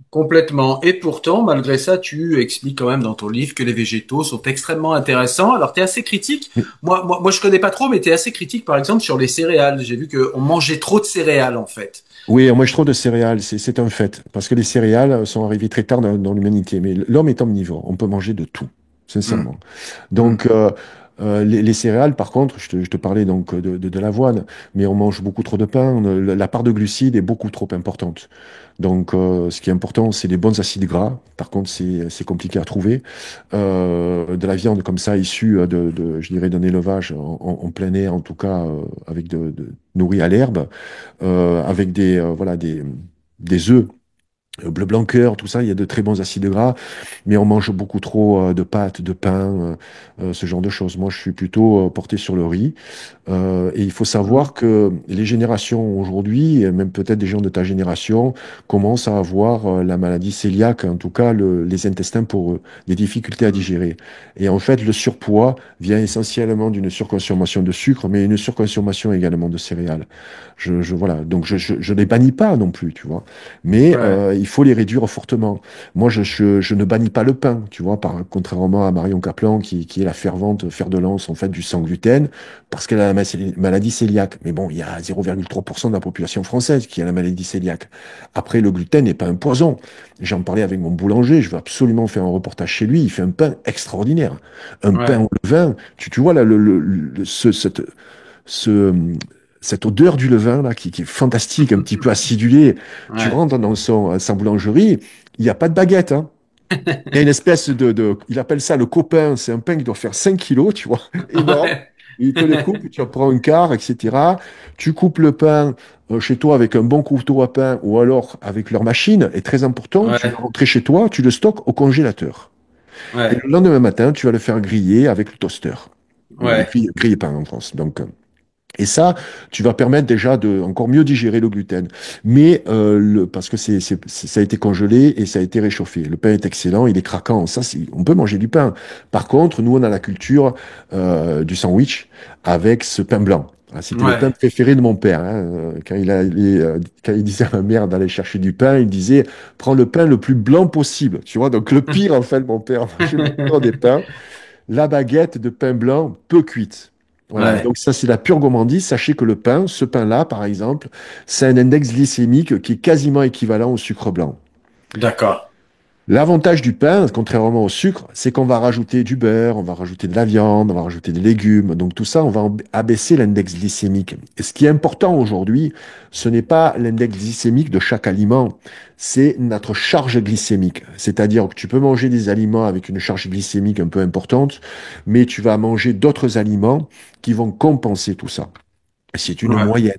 Complètement. Et pourtant, malgré ça, tu expliques quand même dans ton livre que les végétaux sont extrêmement intéressants. Alors, tu es assez critique. Moi, je connais pas trop, mais tu es assez critique, par exemple, sur les céréales. J'ai vu qu'on mangeait trop de céréales, en fait. Oui, on mange trop de céréales, c'est un fait. Parce que les céréales sont arrivées très tard dans l'humanité. Mais l'homme est omnivore, on peut manger de tout, Hmm, sincèrement. hmm. Donc, les céréales, par contre, je te parlais donc de l'avoine, mais on mange beaucoup trop de pain. La part de glucides est beaucoup trop importante. Donc, ce qui est important, c'est les bons acides gras. Par contre, c'est compliqué à trouver. De la viande comme ça, issue je dirais, d'un élevage en plein air, en tout cas, avec nourri à l'herbe, avec voilà, des œufs bleu blanc cœur, tout ça, il y a de très bons acides gras, mais on mange beaucoup trop de pâtes, de pain, ce genre de choses. Moi, je suis plutôt porté sur le riz. Et il faut savoir que les générations aujourd'hui, et même peut-être des gens de ta génération, commencent à avoir la maladie cœliaque, en tout cas les intestins pour eux, des difficultés à digérer. Et en fait, le surpoids vient essentiellement d'une surconsommation de sucre, mais une surconsommation également de céréales. Voilà. Donc, je les bannis pas non plus, tu vois. Mais Ouais. il faut les réduire fortement. Moi, je ne bannis pas le pain, tu vois, contrairement à Marion Caplan, qui est la fervente fer de lance, en fait, du sans gluten, parce qu'elle a la maladie cœliaque. Mais bon, il y a 0,3% de la population française qui a la maladie cœliaque. Après, le gluten n'est pas un poison. J'en parlais avec mon boulanger, je veux absolument faire un reportage chez lui. Il fait un pain extraordinaire. Un pain Ouais. au levain. Tu vois là, ce- cette odeur du levain là, qui est fantastique, un petit peu acidulée. Tu Ouais. rentres dans sa boulangerie, il n'y a pas de baguette, hein. Il y a une espèce il appelle ça le copain, c'est un pain qui doit faire 5 kilos, tu vois, énorme. Ouais. Il te le coupe, tu en prends un quart, etc. Tu coupes le pain chez toi avec un bon couteau à pain ou alors avec leur machine. Et très important, tu vas Ouais. rentrer chez toi, tu le stockes au congélateur. Et Ouais. le lendemain matin, tu vas le faire griller avec le toaster. On Ouais. crie griller pain en France. Donc, et ça, tu vas permettre déjà de encore mieux digérer le gluten. Mais parce que ça a été congelé et ça a été réchauffé. Le pain est excellent, il est craquant. Ça, on peut manger du pain. Par contre, nous, on a la culture du sandwich avec ce pain blanc. Ah, c'était le pain Ouais. préféré de mon père, hein. Quand il disait à ma mère d'aller chercher du pain, il disait, prends le pain le plus blanc possible. Tu vois, donc le pire, en fait, mon père mangeait le pire des pains, la baguette de pain blanc peu cuite. Voilà, Ouais. donc ça c'est la pure gourmandise. Sachez que le pain, ce pain-là par exemple, c'est un index glycémique qui est quasiment équivalent au sucre blanc. D'accord. L'avantage du pain, contrairement au sucre, c'est qu'on va rajouter du beurre, on va rajouter de la viande, on va rajouter des légumes. Donc tout ça, on va abaisser l'index glycémique. Et ce qui est important aujourd'hui, ce n'est pas l'index glycémique de chaque aliment, c'est notre charge glycémique. C'est-à-dire que tu peux manger des aliments avec une charge glycémique un peu importante, mais tu vas manger d'autres aliments qui vont compenser tout ça. C'est une Ouais. moyenne.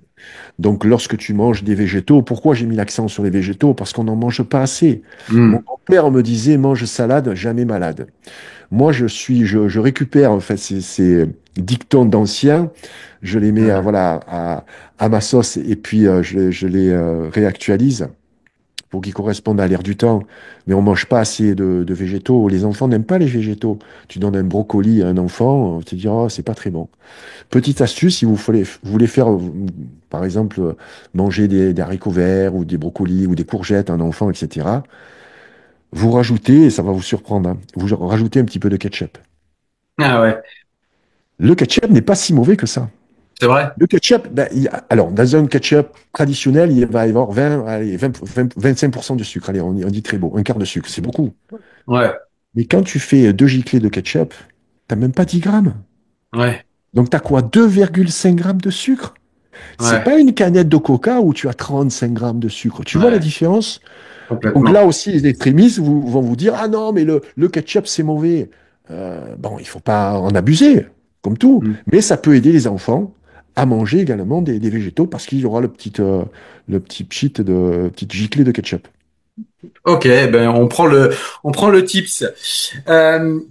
Donc, lorsque tu manges des végétaux, pourquoi j'ai mis l'accent sur les végétaux? Parce qu'on n'en mange pas assez. Mon Hmm. grand-père me disait, mange salade, jamais malade. Moi, je récupère en fait ces dictons d'anciens, je les mets Ouais. voilà, à ma sauce et puis je les réactualise pour qu'ils correspondent à l'ère du temps. Mais on mange pas assez de végétaux. Les enfants n'aiment pas les végétaux. Tu donnes un brocoli à un enfant, tu te dis, oh, c'est pas très bon. Petite astuce, si vous voulez faire, par exemple, manger des haricots verts ou des brocolis ou des courgettes à un enfant, etc., vous rajoutez, et ça va vous surprendre, hein, vous rajoutez un petit peu de ketchup. Ah ouais. Le ketchup n'est pas si mauvais que ça. C'est vrai. Le ketchup, ben, alors, dans un ketchup traditionnel, il va y avoir 20, allez, 25% de sucre. Allez, on dit très beau, un quart de sucre, c'est beaucoup. Ouais. Mais quand tu fais deux giclées de ketchup, t'as même pas 10 grammes. Ouais. Donc, t'as quoi? 2,5 grammes de sucre? C'est Ouais. pas une canette de coca où tu as 35 grammes de sucre. Tu vois la Ouais. différence? Donc là Complètement. aussi, les extrémistes vont vous dire, ah non, mais le ketchup, c'est mauvais. Bon, il faut pas en abuser, comme tout. Hmm. Mais ça peut aider les enfants à manger également des végétaux parce qu'il y aura le petit pchit petite giclée de ketchup. Ok, ben on prend le tips.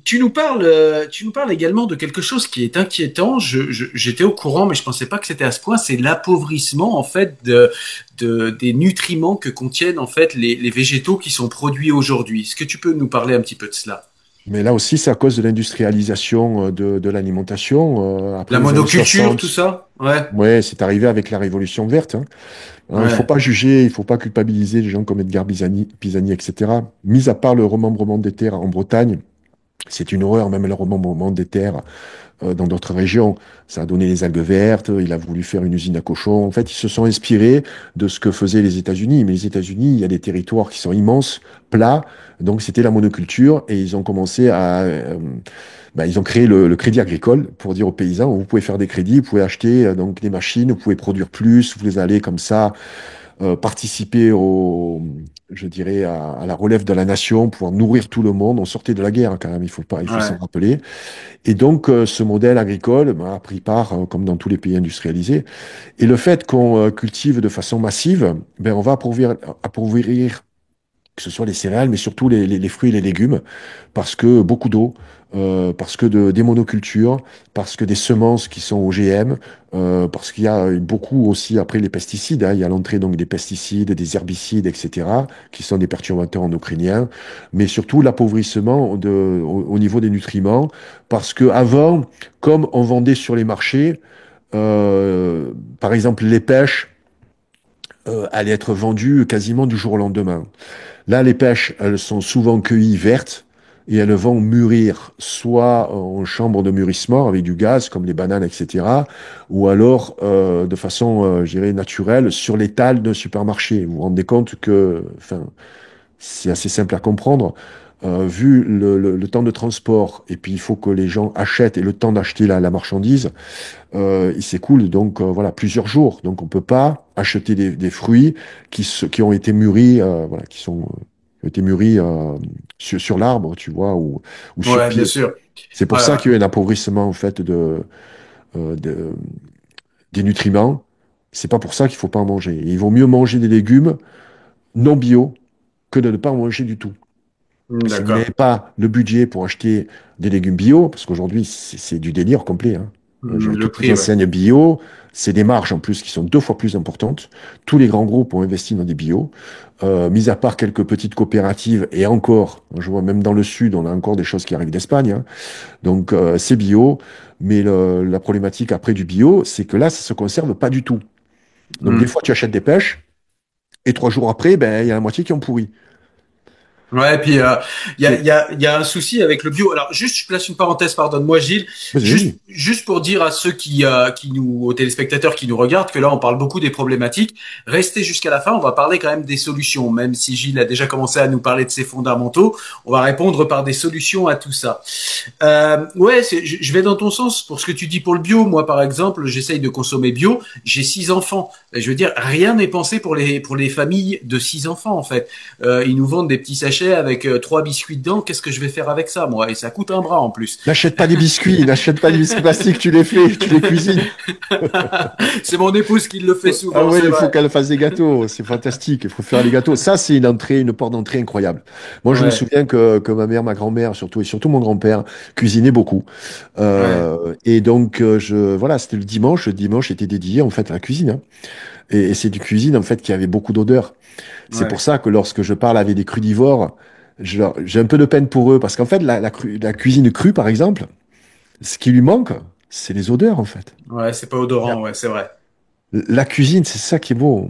Tu nous parles également de quelque chose qui est inquiétant. J'étais au courant, mais je pensais pas que c'était à ce point. C'est l'appauvrissement en fait des nutriments que contiennent en fait les végétaux qui sont produits aujourd'hui. Est-ce que tu peux nous parler un petit peu de cela? Mais là aussi, c'est à cause de l'industrialisation de l'alimentation. Après La les années monoculture, tout 60, ça? Ouais, ouais, c'est arrivé avec la révolution verte, hein. Hein, il faut ouais, pas juger, il faut pas culpabiliser les gens comme Edgar Pisani, etc. Mis à part le remembrement des terres en Bretagne, c'est une horreur, même le remembrement des terres dans d'autres régions. Ça a donné les algues vertes, il a voulu faire une usine à cochons. En fait, ils se sont inspirés de ce que faisaient les États-Unis. Mais les États-Unis, il y a des territoires qui sont immenses, plats, donc c'était la monoculture et ils ont commencé à... ils ont créé le crédit agricole pour dire aux paysans, vous pouvez faire des crédits, vous pouvez acheter donc des machines, vous pouvez produire plus, vous allez comme ça participer je dirais, à la relève de la nation, pouvoir nourrir tout le monde. On sortait de la guerre quand même, il faut s'en ouais. rappeler. Et donc, ce modèle agricole a pris part, comme dans tous les pays industrialisés. Et le fait qu'on cultive de façon massive, on va appauvrir que ce soit les céréales, mais surtout les fruits et les légumes, parce que beaucoup d'eau, parce que des monocultures, parce que des semences qui sont OGM, parce qu'il y a beaucoup aussi après les pesticides, hein, il y a l'entrée donc des pesticides, des herbicides, etc., qui sont des perturbateurs endocriniens, mais surtout l'appauvrissement au niveau des nutriments, parce que avant, comme on vendait sur les marchés, euh, par exemple les pêches allaient être vendues quasiment du jour au lendemain. Là, les pêches, elles sont souvent cueillies vertes et elles vont mûrir soit en chambre de mûrissement avec du gaz, comme les bananes, etc., ou alors de façon, je dirais, naturelle sur l'étal d'un supermarché. Vous vous rendez compte que, enfin, c'est assez simple à comprendre. Vu le temps de transport, et puis il faut que les gens achètent, et le temps d'acheter la marchandise, il s'écoule donc voilà plusieurs jours. Donc on peut pas acheter des fruits qui ont été mûris, voilà, qui ont été mûris sur l'arbre, tu vois, ou sur Ouais, bien pied. sûr. C'est pour Ouais, ça ouais. qu'il y a un appauvrissement en fait euh, de- des nutriments. C'est pas pour ça qu'il faut pas en manger. Il vaut mieux manger des légumes non bio que de ne pas en manger du tout. Si vous n'avez D'accord. pas le budget pour acheter des légumes bio, parce qu'aujourd'hui, c'est du délire complet, hein. Le Toutes les prix, ouais. enseignes bio, c'est des marges en plus qui sont deux fois plus importantes. Tous les grands groupes ont investi dans des bio. Mis à part quelques petites coopératives, et encore, je vois même dans le sud, on a encore des choses qui arrivent d'Espagne, hein. Donc c'est bio, mais la problématique après du bio, c'est que là, ça se conserve pas du tout. Donc des Hmm. fois, tu achètes des pêches, et 3 jours après, il y a la moitié qui ont pourri. Ouais, et puis C'est... il y a un souci avec le bio. Alors juste, je place une parenthèse, pardonne-moi Gilles, Vas-y, vas-y. juste pour dire à ceux aux téléspectateurs qui nous regardent, que là on parle beaucoup des problématiques. Restez jusqu'à la fin, on va parler quand même des solutions. Même si Gilles a déjà commencé à nous parler de ses fondamentaux, on va répondre par des solutions à tout ça. Ouais, je vais dans ton sens pour ce que tu dis pour le bio. Moi, par exemple, j'essaye de consommer bio. J'ai 6 enfants. Je veux dire, rien n'est pensé pour les familles de 6 enfants en fait. Ils nous vendent des petits sachets avec 3 biscuits dedans. Qu'est-ce que je vais faire avec ça, moi? Et ça coûte un bras en plus. N'achète pas des biscuits, n'achète pas des biscuits plastiques, tu les fais, tu les cuisines. C'est mon épouse qui le fait Ah souvent, oui, c'est il faut vrai. qu'elle fasse des gâteaux, c'est fantastique, il faut faire les gâteaux. Ça, c'est une porte d'entrée incroyable. Moi, je me Ouais, souviens que ma mère, ma grand-mère, surtout, et surtout mon grand-père, cuisinaient beaucoup. ouais, Et donc, voilà, c'était le dimanche était dédié, en fait, à la cuisine, hein. Et c'est du cuisine, en fait, qui avait beaucoup d'odeur. C'est pour ouais. ça que lorsque je parle avec des crudivores, j'ai un peu de peine pour eux, parce qu'en fait, la cuisine crue, par exemple, ce qui lui manque, c'est les odeurs, en fait. Ouais, c'est pas odorant, ouais, c'est vrai. La cuisine, c'est ça qui est beau.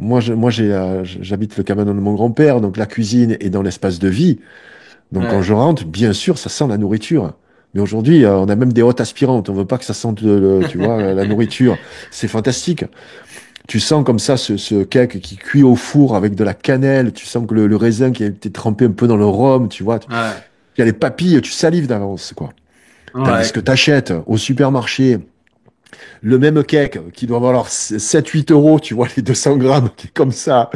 J'habite le cabanon de mon grand-père, donc la cuisine est dans l'espace de vie. Donc quand Ouais. je rentre, bien sûr, ça sent la nourriture. Mais aujourd'hui, on a même des hottes aspirantes. On veut pas que ça sente, tu vois, la nourriture. C'est fantastique. Tu sens comme ça ce cake qui cuit au four avec de la cannelle. Tu sens que le raisin qui a été trempé un peu dans le rhum, tu vois. Ouais, Il y a les papilles, tu salives d'avance, quoi. Tandis ouais, que tu achètes au supermarché le même cake qui doit valoir 7-8 euros, tu vois, les 200 grammes, qui est comme ça,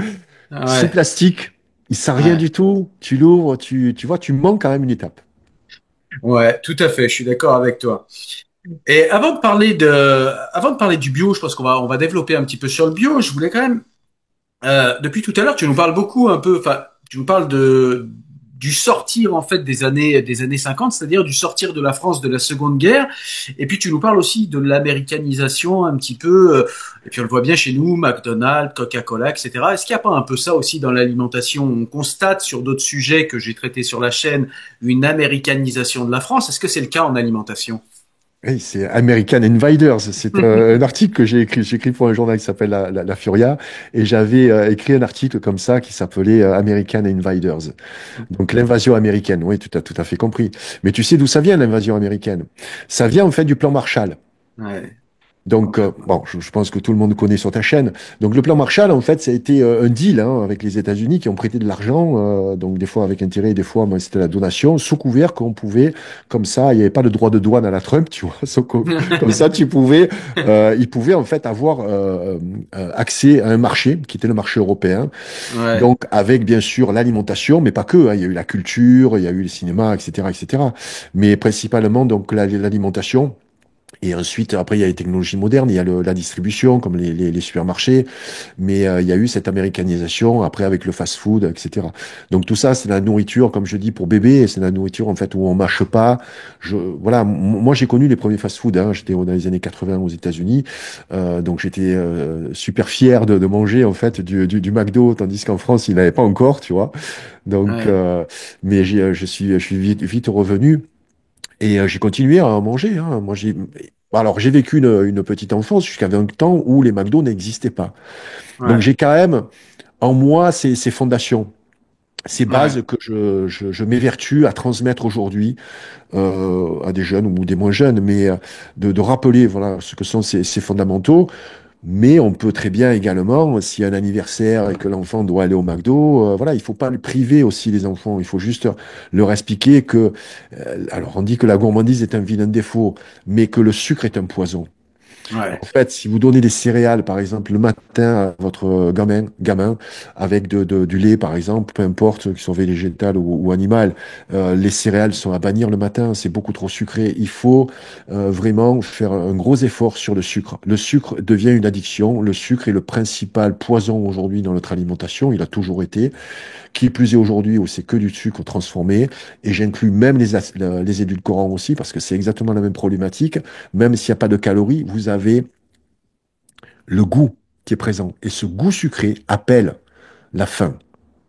sous ouais, plastique, il sert à rien ouais. du tout. Tu l'ouvres, tu vois, tu manques quand même une étape. Ouais, tout à fait, je suis d'accord avec toi. Et avant de parler du bio, je pense on va développer un petit peu sur le bio. Je voulais quand même depuis tout à l'heure, tu nous parles beaucoup un peu, enfin, tu nous parles du sortir en fait des années 50, c'est-à-dire du sortir de la France de la Seconde Guerre. Et puis tu nous parles aussi de l'américanisation un petit peu. Et puis on le voit bien chez nous, McDonald's, Coca-Cola, etc. Est-ce qu'il n'y a pas un peu ça aussi dans l'alimentation? On constate sur d'autres sujets que j'ai traités sur la chaîne une américanisation de la France. Est-ce que c'est le cas en alimentation? Oui, c'est American Invaders. C'est un article que j'ai écrit. J'ai écrit pour un journal qui s'appelle La Furia, et j'avais écrit un article comme ça qui s'appelait American Invaders. Donc l'invasion américaine. Oui, tu as tout à fait compris. Mais tu sais d'où ça vient l'invasion américaine? Ça vient en fait du plan Marshall. Ouais, Donc, complètement. bon, je pense que tout le monde connaît sur ta chaîne. Donc, le plan Marshall, en fait, ça a été un deal hein, avec les États-Unis qui ont prêté de l'argent, donc des fois avec intérêt, des fois, moi, c'était la donation, sous couvert qu'on pouvait, comme ça, il n'y avait pas de droit de douane à la Trump, tu vois, comme ça, tu pouvais, ils pouvaient en fait avoir accès à un marché qui était le marché européen. Ouais, Donc, avec bien sûr l'alimentation, mais pas que. Hein, il y a eu la culture, il y a eu le cinéma, etc., etc. Mais principalement donc l'alimentation. Et ensuite, après, il y a les technologies modernes, il y a la distribution, comme les supermarchés, mais il y a eu cette américanisation, après avec le fast-food, etc. Donc tout ça, c'est la nourriture, comme je dis, pour bébé, et c'est la nourriture, en fait, où on mâche pas. Voilà, moi, j'ai connu les premiers fast-food, hein, j'étais dans les années 80 aux États-Unis, donc j'étais super fier de manger, en fait, du McDo, tandis qu'en France, il n'avait pas encore, tu vois. Donc, ouais, mais je suis vite revenu. Et j'ai continué à en manger. Hein. Moi, alors, j'ai vécu une petite enfance jusqu'à 20 ans où les McDo n'existaient pas. Donc, ouais, j'ai quand même en moi ces fondations, ces ouais, bases que je m'évertue à transmettre aujourd'hui à des jeunes ou des moins jeunes, mais de rappeler voilà, ce que sont ces fondamentaux. Mais on peut très bien également, s'il y a un anniversaire et que l'enfant doit aller au McDo, voilà, il faut pas le priver aussi les enfants. Il faut juste leur expliquer que, alors on dit que la gourmandise est un vilain défaut, mais que le sucre est un poison. En ouais, fait, si vous donnez des céréales, par exemple, le matin à votre gamin avec du lait, par exemple, peu importe, qu'ils sont végétales ou animales, les céréales sont à bannir le matin, c'est beaucoup trop sucré. Il faut vraiment faire un gros effort sur le sucre. Le sucre devient une addiction. Le sucre est le principal poison aujourd'hui dans notre alimentation. Il a toujours été. Qui plus est aujourd'hui où c'est que du sucre transformé, et j'inclus même les édulcorants aussi, parce que c'est exactement la même problématique. Même s'il n'y a pas de calories, vous avez le goût qui est présent. Et ce goût sucré appelle la faim.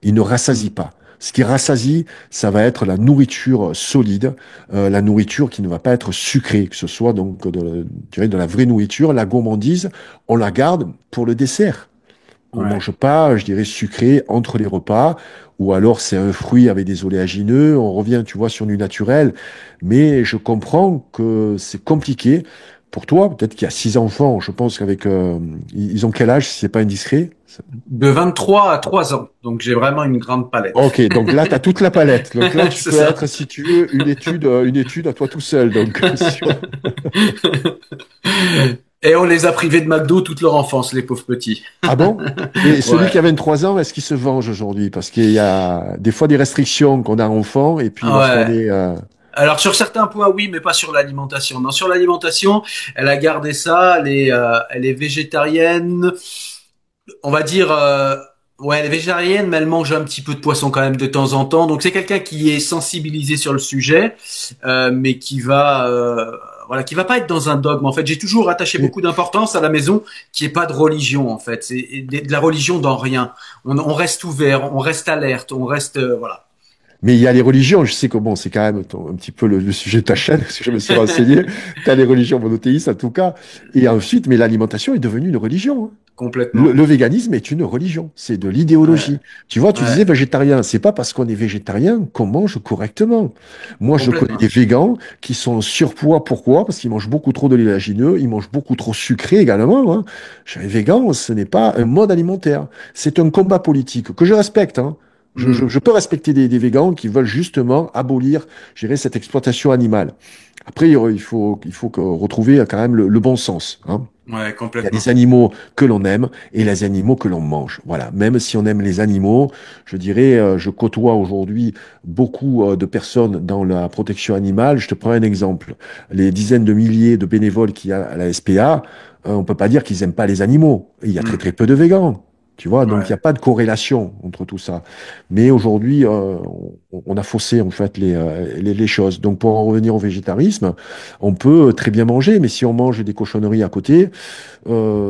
Il ne rassasie mm, pas. Ce qui rassasie, ça va être la nourriture solide, la nourriture qui ne va pas être sucrée, que ce soit donc je dirais de la vraie nourriture. La gourmandise, on la garde pour le dessert. On ouais. mange pas, je dirais, sucré entre les repas, ou alors c'est un fruit avec des oléagineux, on revient, tu vois, sur du naturel. Mais je comprends que c'est compliqué. Pour toi, peut-être qu'il y a 6 enfants, je pense qu'avec... ils ont quel âge, si c'est pas indiscret? De 23 à 3 ans, donc j'ai vraiment une grande palette. Ok, donc là, tu as toute la palette. Donc là, tu C'est peux ça. être, si tu veux, une étude à toi tout seul. Donc, Et on les a privés de McDo toute leur enfance, les pauvres petits. Ah bon? Et celui qui Ouais, a 23 ans, est-ce qu'il se venge aujourd'hui? Parce qu'il y a des fois des restrictions qu'on a enfant, et puis lorsqu'on ouais. est... Alors sur certains points oui, mais pas sur l'alimentation. Non, sur l'alimentation, elle a gardé ça. Elle est végétarienne. On va dire, ouais, elle est végétarienne, mais elle mange un petit peu de poisson quand même de temps en temps. Donc c'est quelqu'un qui est sensibilisé sur le sujet, mais voilà, qui va pas être dans un dogme. En fait, j'ai toujours attaché mais beaucoup d'importance à la maison, qui est pas de religion en fait. C'est de la religion dans rien. On reste ouvert, on reste alerte, on reste, voilà. mais il y a les religions, je sais que bon, c'est quand même un petit peu le sujet de ta chaîne, parce que je me suis renseigné. Tu as les religions monothéistes en tout cas. Et ensuite, mais l'alimentation est devenue une religion. Hein. Le Complètement. véganisme est une religion, c'est de Ouais, l'idéologie. Tu vois, tu ouais, disais végétarien, c'est pas parce qu'on est végétarien qu'on mange correctement. Moi, je connais des complètement. végans qui sont en surpoids. Pourquoi? Parce qu'ils mangent beaucoup trop de légumineux, ils mangent beaucoup trop sucré également. Hein. Je suis végan, ce n'est pas un mode alimentaire. C'est un combat politique que je respecte. Hein. Je Hmm, peux respecter des végans qui veulent justement abolir, je dirais, cette exploitation animale. Après, il faut retrouver quand même le bon sens. Hein. ouais, Il y a complètement. les animaux que l'on aime et les animaux que l'on mange. Voilà. Même si on aime les animaux, je dirais, je côtoie aujourd'hui beaucoup de personnes dans la protection animale. Je te prends un exemple. Les dizaines de milliers de bénévoles qu'il y a à la SPA, on peut pas dire qu'ils aiment pas les animaux. Il y a très Hmm, très peu de végans. Tu vois, donc il n'y Ouais. a pas de corrélation entre tout ça. Mais aujourd'hui, on a faussé en fait les choses. Donc pour en revenir au végétarisme, on peut très bien manger, mais si on mange des cochonneries à côté,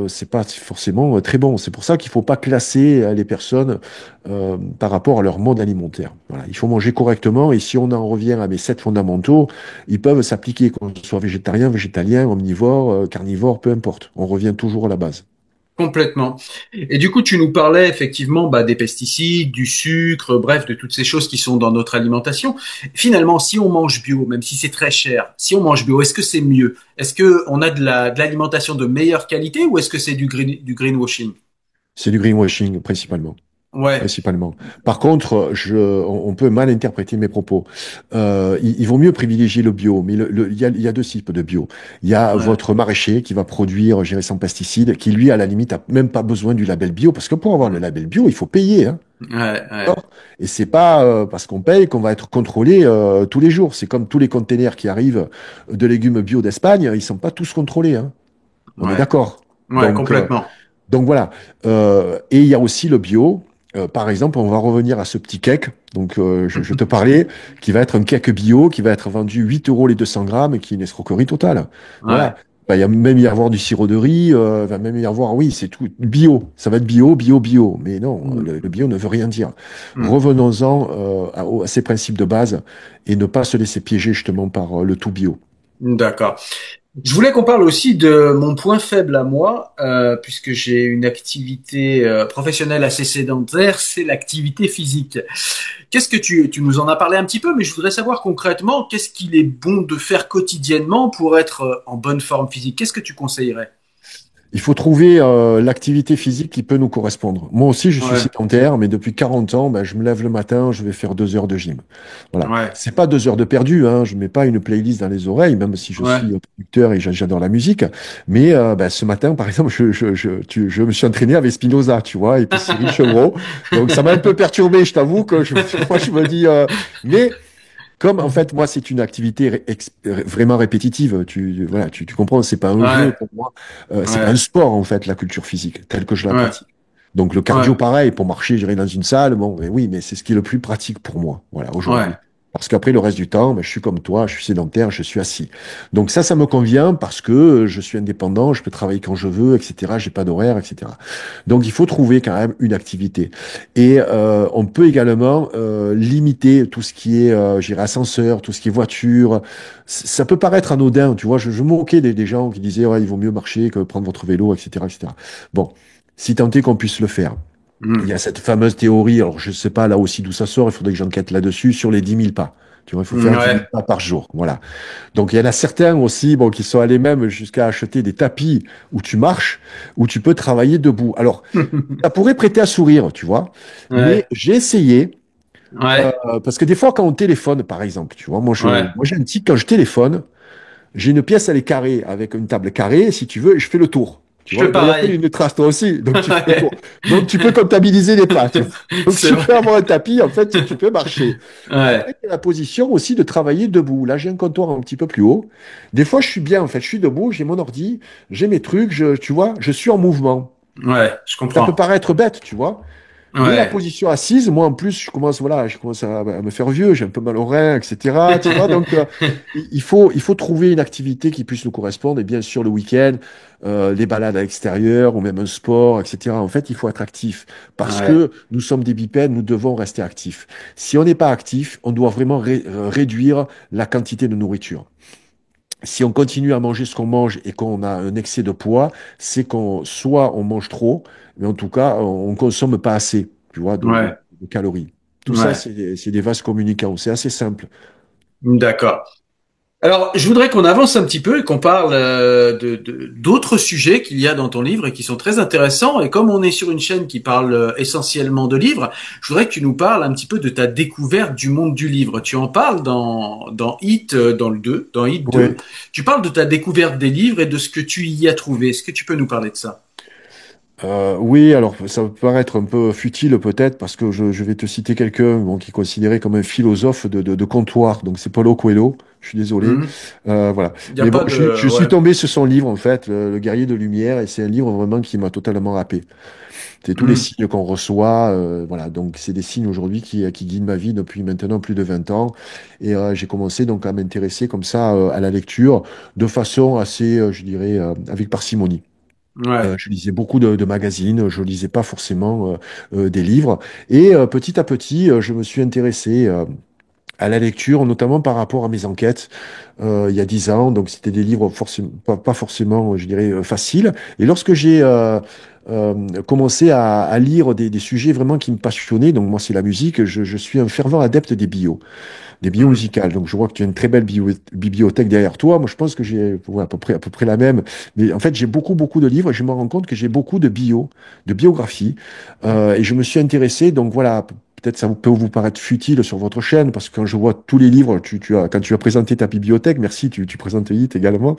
c'est pas forcément très bon. C'est pour ça qu'il faut pas classer les personnes par rapport à leur mode alimentaire. Voilà, il faut manger correctement et si on en revient à mes 7 fondamentaux, ils peuvent s'appliquer, qu'on soit végétarien, végétalien, omnivore, carnivore, peu importe. On revient toujours à la base. Complètement. Et du coup, tu nous parlais effectivement des pesticides, du sucre, bref, de toutes ces choses qui sont dans notre alimentation. Finalement, si on mange bio, même si c'est très cher, si on mange bio, est-ce que c'est mieux? Est-ce que on a de l'alimentation de meilleure qualité ou est-ce que c'est du greenwashing? C'est du greenwashing principalement. Ouais, Principalement. Par contre, on peut mal interpréter mes propos. Il vaut mieux privilégier le bio, mais il y a deux types de bio. Il y a ouais, votre maraîcher qui va produire, je dirais, sans pesticides, qui lui, à la limite, a même pas besoin du label bio, parce que pour avoir le label bio, il faut payer, hein. ouais, ouais, D'accord. Et c'est pas parce qu'on paye qu'on va être contrôlé tous les jours. C'est comme tous les containers qui arrivent de légumes bio d'Espagne, ils sont pas tous contrôlés, hein. On est ouais, d'accord. ouais, Donc, complètement. voilà. Et il y a aussi le bio. Par exemple, on va revenir à ce petit cake. Donc, je te parlais, qui va être un cake bio, qui va être vendu 8 euros les 200 grammes, qui est une escroquerie totale. Voilà. Ouais. Il va même y avoir du sirop de riz, il va même y avoir, oui, c'est tout bio. Ça va être bio, bio, bio. Mais non, Mm, le bio ne veut rien dire. mm. Revenons-en à ces principes de base et ne pas se laisser piéger justement par le tout bio. D'accord. Je voulais qu'on parle aussi de mon point faible à moi, puisque j'ai une activité professionnelle assez sédentaire, c'est l'activité physique. Qu'est-ce que tu nous en as parlé un petit peu, mais je voudrais savoir concrètement qu'est-ce qu'il est bon de faire quotidiennement pour être en bonne forme physique. Qu'est-ce que tu conseillerais? Il faut trouver l'activité physique qui peut nous correspondre. Moi aussi, je suis Ouais, sédentaire, mais depuis 40 ans, ben, je me lève le matin, je vais faire 2 heures de gym. Voilà. ouais, C'est pas 2 heures de perdu, hein. Je mets pas une playlist dans les oreilles, même si je ouais. suis producteur et j'adore la musique. Mais ben, ce matin, par exemple, je me suis entraîné avec Spinoza, tu vois, et puis Cyril Chevreau. Donc ça m'a un peu perturbé, je t'avoue que moi, je me dis, mais comme en fait, moi, c'est une activité vraiment répétitive, voilà, tu comprends, c'est pas un jeu Ouais, pour moi, c'est pas un ouais, sport en fait, la culture physique, telle que je la ouais, pratique. Donc le ouais, cardio, pareil, pour marcher, j'irai dans une salle, bon, mais oui, mais c'est ce qui est le plus pratique pour moi, voilà, ouais. aujourd'hui. Parce qu'après, le reste du temps, ben, je suis comme toi, je suis sédentaire, je suis assis. Donc ça me convient parce que je suis indépendant, je peux travailler quand je veux, etc. J'ai pas d'horaire, etc. Donc il faut trouver quand même une activité. Et on peut également limiter tout ce qui est, je dirais, ascenseur, tout ce qui est voiture. Ça peut paraître anodin, tu vois. Je me moquais des gens qui disaient, ouais, il vaut mieux marcher que prendre votre vélo, etc., etc. Bon, si tant est qu'on puisse le faire. Il y Mm. a cette fameuse théorie, alors je ne sais pas là aussi d'où ça sort, il faudrait que j'enquête là-dessus, sur les 10 000 pas. Tu vois, il faut Mm, faire 10 000 ouais. pas par jour. Voilà. Donc il y en a certains aussi, bon, qui sont allés même jusqu'à acheter des tapis où tu marches, où tu peux travailler debout. Alors, ça pourrait prêter à sourire, tu vois. Mais Ouais, j'ai essayé, ouais, parce que des fois, quand on téléphone, par exemple, tu vois, ouais. moi j'ai un tic, quand je téléphone, j'ai une pièce, elle est carrée, avec une table carrée, si tu veux, et je fais le tour. Tu Je vois, fais il doit y avoir pareil. une trace, toi aussi, donc tu fais le tour. Ouais. Donc tu peux comptabiliser les pas, tu vois. Donc C'est si tu peux vrai. avoir un tapis, en fait, tu peux marcher. Ouais, Après, il y a la position aussi de travailler debout. Là, j'ai un comptoir un petit peu plus haut. Des fois, je suis bien, en fait, je suis debout, j'ai mon ordi, j'ai mes trucs, tu vois, je suis en mouvement. ouais, je Ça peut comprends. paraître bête, tu vois. Mais la Ouais, position assise, moi en plus, voilà, je commence à me faire vieux, j'ai un peu mal aux reins, etc. Tu vois, donc il faut trouver une activité qui puisse nous correspondre. Et bien sûr, le week-end, les balades à l'extérieur ou même un sport, etc. En fait, il faut être actif parce ouais, que nous sommes des bipèdes, nous devons rester actifs. Si on n'est pas actif, on doit vraiment réduire la quantité de nourriture. Si on continue à manger ce qu'on mange et qu'on a un excès de poids, c'est qu'on soit on mange trop, mais en tout cas, on consomme pas assez, tu vois, ouais, de calories. Tout ça, ouais. c'est des vases communicants. C'est assez simple. D'accord. Alors, je voudrais qu'on avance un petit peu et qu'on parle d'autres sujets qu'il y a dans ton livre et qui sont très intéressants. Et comme on est sur une chaîne qui parle essentiellement de livres, je voudrais que tu nous parles un petit peu de ta découverte du monde du livre. Tu en parles dans Hit, dans le 2, dans Hit 2. Ouais. Tu parles de ta découverte des livres et de ce que tu y as trouvé. Est-ce que tu peux nous parler de ça? Oui, alors ça peut paraître un peu futile peut-être parce que je vais te citer quelqu'un bon, qui est considéré comme un philosophe de comptoir. Donc c'est Paulo Coelho. Je suis désolé. Mhm. Voilà. Il n'y a Mais bon, pas de... je suis Ouais. tombé sur son livre, en fait, Le Guerrier de Lumière, et c'est un livre vraiment qui m'a totalement happé. C'est tous les Mhm. signes qu'on reçoit. Voilà, donc c'est des signes aujourd'hui qui guident ma vie depuis maintenant plus de 20 ans. Et j'ai commencé donc à m'intéresser comme ça à la lecture de façon assez, je dirais, avec parcimonie. Ouais. Je lisais beaucoup de magazines, je lisais pas forcément des livres. Et petit à petit, je me suis intéressé à la lecture, notamment par rapport à mes enquêtes il y a 10 ans. Donc, c'était des livres forcément, pas forcément, je dirais, faciles. Et lorsque j'ai commencé à lire des sujets vraiment qui me passionnaient, donc moi, c'est la musique, je suis un fervent adepte des bios Mhm. musicales. Donc, je vois que tu as une très belle bibliothèque derrière toi. Moi, je pense que j'ai ouais, à peu près la même. Mais en fait, j'ai beaucoup de livres et je me rends compte que j'ai beaucoup de biographies. Et je me suis intéressé, donc voilà, peut-être ça peut vous paraître futile sur votre chaîne, parce que quand je vois tous les livres, quand tu as présenté ta bibliothèque, merci, tu présentes Hit également.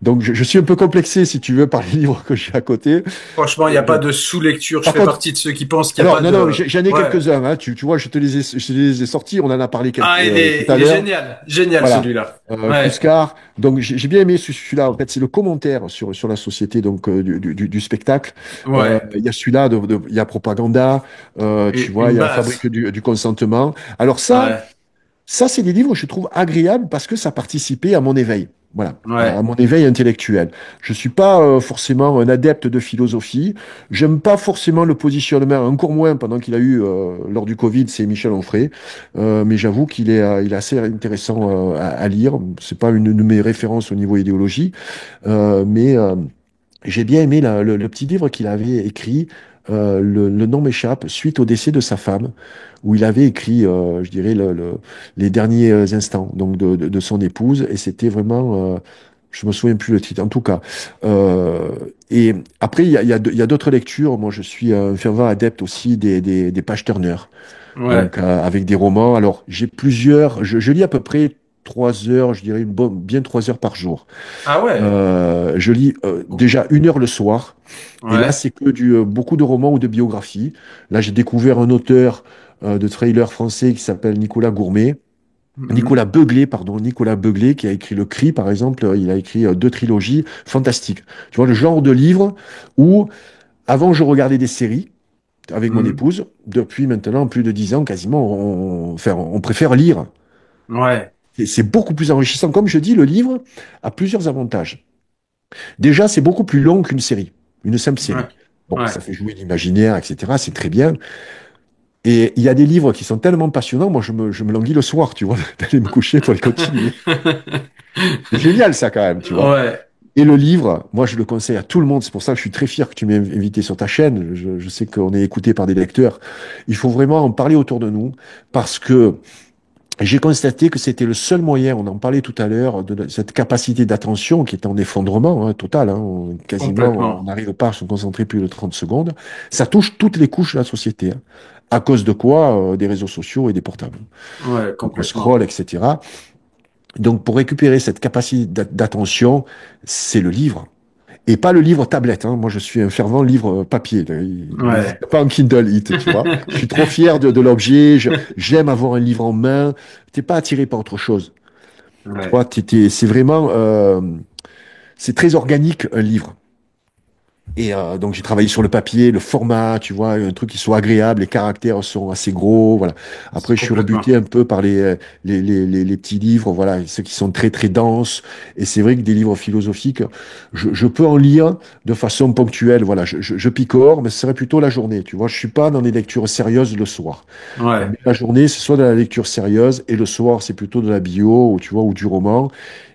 Donc, je suis un peu complexé, si tu veux, par les livres que j'ai à côté. Franchement, il n'y a pas de sous-lecture. Je Par fais contre, partie de ceux qui pensent qu'il n'y a alors, pas non, non, de... j'en ai Ouais. quelques-uns, hein, tu vois, je te les ai sortis, on en a parlé Ah, tout à il est l'heure. génial. Génial, Voilà, celui-là. Ouais. Cuscar. Donc j'ai bien aimé celui-là. En fait, c'est le commentaire sur la société donc du spectacle. Ouais. Il y a celui-là, il y a Propaganda. Tu vois, il Une y a la fabrique base. du consentement. Alors Ouais. ça c'est des livres que je trouve agréables parce que ça participait à mon éveil. Voilà, à Ouais. mon éveil intellectuel. Je suis pas forcément un adepte de philosophie. J'aime pas forcément le positionnement, encore moins pendant qu'il a eu lors du Covid, c'est Michel Onfray. Mais j'avoue il est assez intéressant à lire. C'est pas une de mes références au niveau idéologie, mais j'ai bien aimé le petit livre qu'il avait écrit. Le nom m'échappe, suite au décès de sa femme, où il avait écrit, je dirais, les derniers instants donc de son épouse, et c'était vraiment, je me souviens plus le titre, en tout cas. Euh, et après, il y a d'autres lectures. Moi, je suis un fervent adepte aussi des pages Turner, Ouais. donc avec des romans. Alors, j'ai plusieurs, je lis à peu près 3 heures, je dirais bien 3 heures par jour. Ah ouais. Je lis déjà 1 heure le soir. Et là, Ouais. c'est que beaucoup de romans ou de biographies. Là, j'ai découvert un auteur de trailer français qui s'appelle Mhm. Nicolas Beuglé, qui a écrit Le Cri, par exemple. Il a écrit 2 trilogies fantastiques. Tu vois, le genre de livre où, avant, je regardais des séries avec mon Mhm. épouse. Depuis maintenant plus de 10 ans, quasiment, enfin, on préfère lire. Ouais. Et c'est beaucoup plus enrichissant. Comme je dis, le livre a plusieurs avantages. Déjà, c'est beaucoup plus long qu'une série, une simple série. Ouais. Bon, ça Ouais. fait jouer l'imaginaire, etc. C'est très bien. Et il y a des livres qui sont tellement passionnants, moi je me languis le soir, tu vois, d'aller me coucher pour les continuer. C'est génial ça quand même, tu vois. Ouais. Et le livre, moi je le conseille à tout le monde, c'est pour ça que je suis très fier que tu m'aies invité sur ta chaîne. Je sais qu'on est écouté par des lecteurs. Il faut vraiment en parler autour de nous parce que j'ai constaté que c'était le seul moyen, on en parlait tout à l'heure, de cette capacité d'attention qui est en effondrement total. Hein, quasiment, on Complètement. n'arrive pas à se concentrer plus de 30 secondes. Ça touche toutes les couches de la société. Hein. À cause de quoi? Des réseaux sociaux et des portables. Ouais, Donc on complètement. scrolle, etc. Donc pour récupérer cette capacité d'attention, c'est le livre. Et pas le livre tablette. Hein. Moi, je suis un fervent livre papier. Il Ouais. n'existe pas en Kindle It, tu vois. Je suis trop fier de l'objet. J'aime avoir un livre en main. T'es pas attiré par autre chose. Tu Ouais. vois, c'est vraiment, c'est très organique un livre. Et donc j'ai travaillé sur le papier, le format, tu vois, un truc qui soit agréable, les caractères sont assez gros, voilà. Après je suis rebuté Complètement. un peu par les petits livres, voilà, ceux qui sont très très denses. Et c'est vrai que des livres philosophiques, je peux en lire de façon ponctuelle, voilà. Je picore, mais ce serait plutôt la journée, tu vois. Je suis pas dans des lectures sérieuses le soir. Ouais. La journée, c'est soit de la lecture sérieuse, et le soir, c'est plutôt de la bio, ou, tu vois, ou du roman.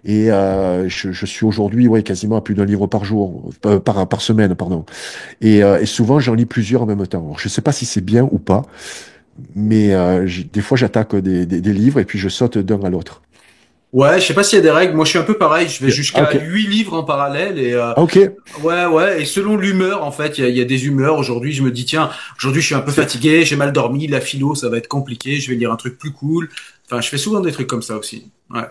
Et je suis aujourd'hui, ouais, quasiment à plus d'un livre par jour, par semaine, pardon. Et souvent, j'en lis plusieurs en même temps. Alors, je sais pas si c'est bien ou pas, mais des fois, j'attaque des livres et puis je saute d'un à l'autre. Ouais, je sais pas s'il y a des règles. Moi, je suis un peu pareil. Je vais Ah, jusqu'à ok. 8 livres en parallèle et Ah, ok. ouais, ouais. Et selon l'humeur, en fait, il y a des humeurs. Aujourd'hui, je me dis tiens, aujourd'hui, je suis un peu C'est fatigué, j'ai mal dormi, la philo, ça va être compliqué. Je vais lire un truc plus cool. Enfin, je fais souvent des trucs comme ça aussi. Ouais.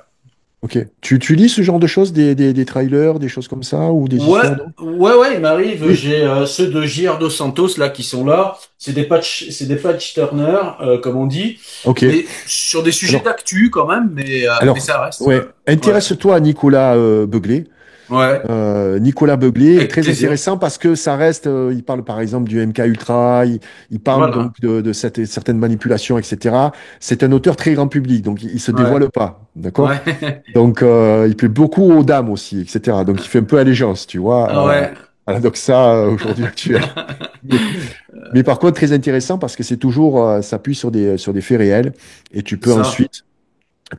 Ok. Tu lis ce genre de choses, des trailers, des choses comme ça, ou des Ouais, histoires, non? ouais, il m'arrive. Oui. J'ai ceux de J.R. Dos Santos là qui sont là. C'est des patch turners, comme on dit, Ok. mais sur des sujets Alors, d'actu quand même. Mais alors, ça reste. ouais. Ouais, Intéresse-toi à Nicolas Begley. ouais, Nicolas Begley est avec très plaisir. intéressant parce que ça reste, il parle par exemple du MK Ultra, il parle Voilà. donc de certaines manipulations, etc. C'est un auteur très grand public, donc il se Ouais, dévoile pas, d'accord? ouais, Donc il plaît beaucoup aux dames aussi, etc. Donc il fait un peu allégeance, tu vois, ouais. à la doxa aujourd'hui actuelle. Mais, mais par contre, très intéressant parce que c'est toujours, s'appuie sur des faits réels et tu C'est peux ça. ensuite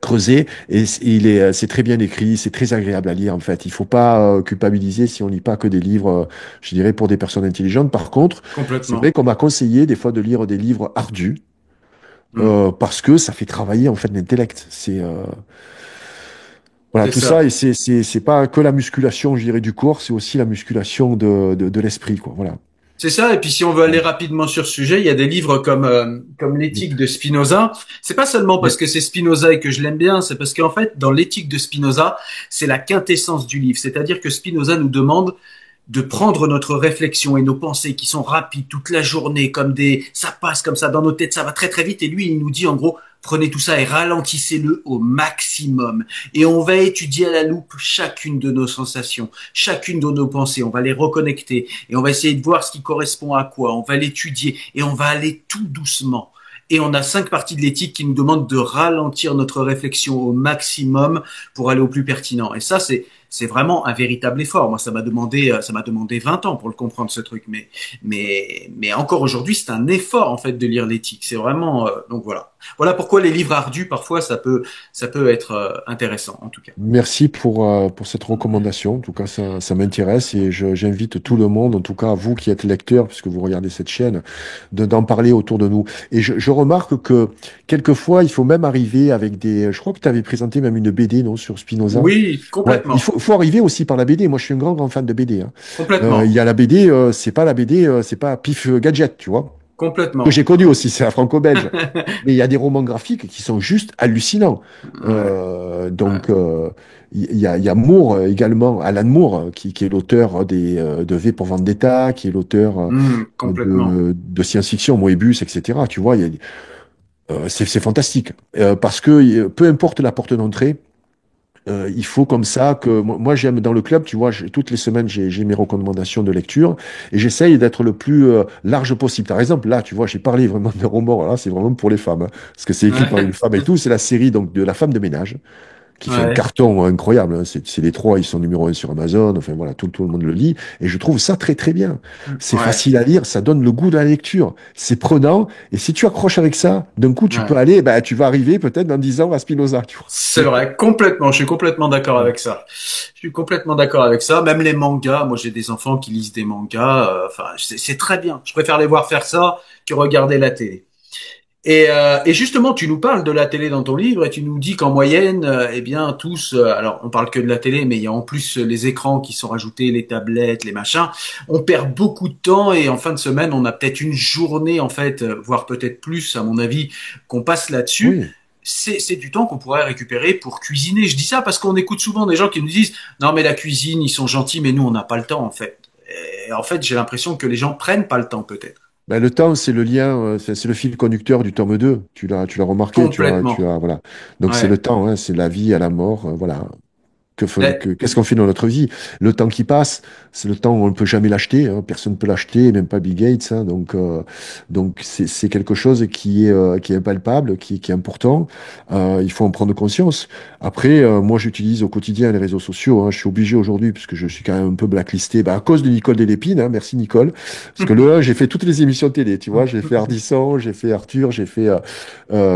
creuser et c'est très bien écrit, c'est très agréable à lire en fait. Il faut pas culpabiliser si on lit pas que des livres, je dirais pour des personnes intelligentes. Par contre, c'est vrai Complètement. qu'on m'a conseillé des fois de lire des livres ardus Hmm. parce que ça fait travailler en fait l'intellect. C'est voilà C'est tout ça ça. et c'est pas que la musculation, je dirais du corps, c'est aussi la musculation de l'esprit quoi. Voilà. C'est ça. Et puis, si on veut aller rapidement sur ce sujet, il y a des livres comme Mais, l'Éthique de Spinoza. C'est pas seulement parce mais- que c'est Spinoza et que je l'aime bien, c'est parce qu'en fait, dans l'Éthique de Spinoza, c'est la quintessence du livre. C'est-à-dire que Spinoza nous demande de prendre notre réflexion et nos pensées qui sont rapides toute la journée, ça passe comme ça dans nos têtes, ça va très très vite. Et lui, il nous dit en gros, prenez tout ça et ralentissez-le au maximum. Et on va étudier à la loupe chacune de nos sensations, chacune de nos pensées. On va les reconnecter et on va essayer de voir ce qui correspond à quoi. On va l'étudier et on va aller tout doucement. Et on a 5 parties de l'éthique qui nous demandent de ralentir notre réflexion au maximum pour aller au plus pertinent. Et ça, c'est vraiment un véritable effort. Moi, ça m'a demandé 20 ans pour le comprendre ce truc, mais encore aujourd'hui, c'est un effort en fait de lire l'éthique. C'est vraiment donc voilà. Voilà pourquoi les livres ardus parfois ça peut être intéressant en tout cas. Merci pour cette recommandation. En tout cas, ça m'intéresse et j'invite tout le monde, en tout cas vous qui êtes lecteur, puisque vous regardez cette chaîne, d'en parler autour de nous. Et je remarque que quelquefois, il faut même arriver avec des... Je crois que tu avais présenté même une BD, non, sur Spinoza. Oui, Ouais, complètement, faut arriver aussi par la BD. Moi, je suis un grand fan de BD, hein. Il complètement, y a la BD, c'est pas la BD, c'est pas Pif Gadget, tu vois que complètement. j'ai connu aussi, c'est la franco-belge. Mais il y a des romans graphiques qui sont juste hallucinants. Ouais, ouais. Il y a Moore également, Alan Moore, qui est l'auteur de V pour Vendetta, qui est l'auteur Complètement. de science-fiction, Moebius, etc. Tu vois, c'est fantastique. Parce que peu importe la porte d'entrée, il faut comme ça que moi j'aime dans le club, tu vois, toutes les semaines j'ai mes recommandations de lecture et j'essaye d'être le plus large possible. Par exemple, là, tu vois, j'ai parlé vraiment de romans, là, c'est vraiment pour les femmes, hein, parce que c'est écrit par une Ouais, femme et tout. C'est la série donc de La femme de ménage qui fait un ouais, carton incroyable, hein. C'est les trois, ils sont numéro un sur Amazon. Enfin voilà, tout le monde le lit et je trouve ça très très bien. C'est ouais, facile à lire, ça donne le goût de la lecture, c'est prenant et si tu accroches avec ça, d'un coup tu peux ouais. aller, bah, tu vas arriver peut-être dans 10 ans à Spinoza, tu vois. C'est vrai, complètement. Je suis complètement d'accord avec ça. Je suis complètement d'accord avec ça. Même les mangas, moi j'ai des enfants qui lisent des mangas. Enfin, c'est très bien. Je préfère les voir faire ça que regarder la télé. Et justement, tu nous parles de la télé dans ton livre et tu nous dis qu'en moyenne, eh bien tous, alors on parle que de la télé, mais il y a en plus les écrans qui sont rajoutés, les tablettes, les machins. On perd beaucoup de temps et en fin de semaine, on a peut-être une journée en fait, voire peut-être plus, à mon avis, qu'on passe là-dessus. Oui. C'est du temps qu'on pourrait récupérer pour cuisiner. Je dis ça parce qu'on écoute souvent des gens qui nous disent non mais la cuisine, ils sont gentils, mais nous on n'a pas le temps en fait. Et en fait, j'ai l'impression que les gens prennent pas le temps peut-être. Ben, le temps, c'est le lien, c'est le fil conducteur du tome 2. Tu l'as remarqué, Complètement. voilà. Donc c'est le Ouais. temps, hein, c'est la vie à la mort, voilà. Mais Qu'est-ce qu'on fait dans notre vie? Le temps qui passe, c'est le temps où on ne peut jamais l'acheter, hein, personne ne peut l'acheter, même pas Bill Gates, hein, donc c'est quelque chose qui est impalpable, qui est important. Il faut en prendre conscience. Après, moi, j'utilise au quotidien les réseaux sociaux, hein. Je suis obligé aujourd'hui, puisque je suis quand même un peu blacklisté, bah, à cause de Nicole Delépine, hein, merci Nicole. Parce que le 1, j'ai fait toutes les émissions de télé, tu vois, j'ai fait Ardisson, j'ai fait Arthur, j'ai fait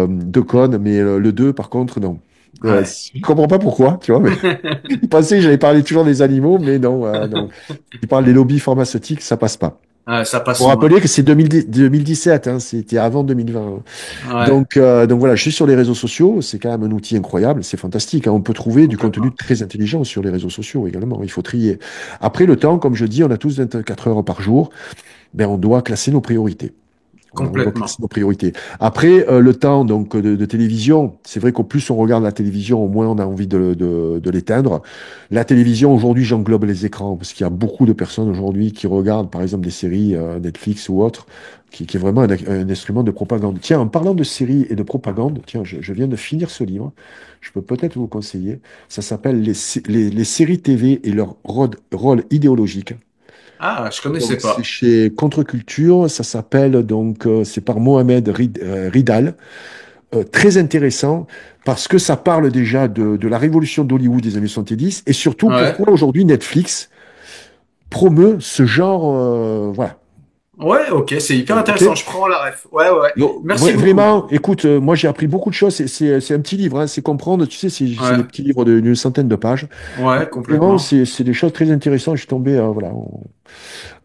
Decaune, mais le 2, par contre, non. ouais. Je comprends pas pourquoi, tu vois, mais il pensait que j'allais parler toujours des animaux, mais non, non. Il parle des lobbies pharmaceutiques, ça passe pas. Ouais, ça passe Pour moins. rappeler que c'est 2010 2017, hein, c'était avant 2020, hein. Ouais, Donc voilà, je suis sur les réseaux sociaux, c'est quand même un outil incroyable, c'est fantastique, hein. On peut trouver du contenu complètement. très intelligent sur les réseaux sociaux également, il faut trier. Après, le temps, comme je dis, on a tous 24 heures par jour, ben, on doit classer nos priorités. On doit classer Complètement. nos priorités. Après, le temps donc de télévision, c'est vrai qu'au plus on regarde la télévision, au moins on a envie de l'éteindre. La télévision, aujourd'hui, j'englobe les écrans, parce qu'il y a beaucoup de personnes aujourd'hui qui regardent, par exemple, des séries Netflix ou autres, qui est vraiment un instrument de propagande. Tiens, en parlant de séries et de propagande, tiens, je viens de finir ce livre, je peux peut-être vous le conseiller. Ça s'appelle les séries TV et leur rôle idéologique. Ah, je Donc, connaissais c'est pas. chez Contre-Culture, ça s'appelle donc, c'est par Mohamed Ridal. Très intéressant parce que ça parle déjà de la révolution d'Hollywood des années 70 et surtout Ouais. pourquoi aujourd'hui Netflix promeut ce genre, voilà. Ouais, ok, c'est hyper Ok? intéressant. Je prends la ref. Ouais, ouais. Donc, Merci beaucoup. vraiment, écoute, moi j'ai appris beaucoup de choses. C'est un petit livre, hein, c'est comprendre, tu sais, c'est Ouais, des petits livres d'une centaine de pages. ouais, Mais vraiment, complètement. c'est des choses très intéressantes. Je suis tombé, voilà,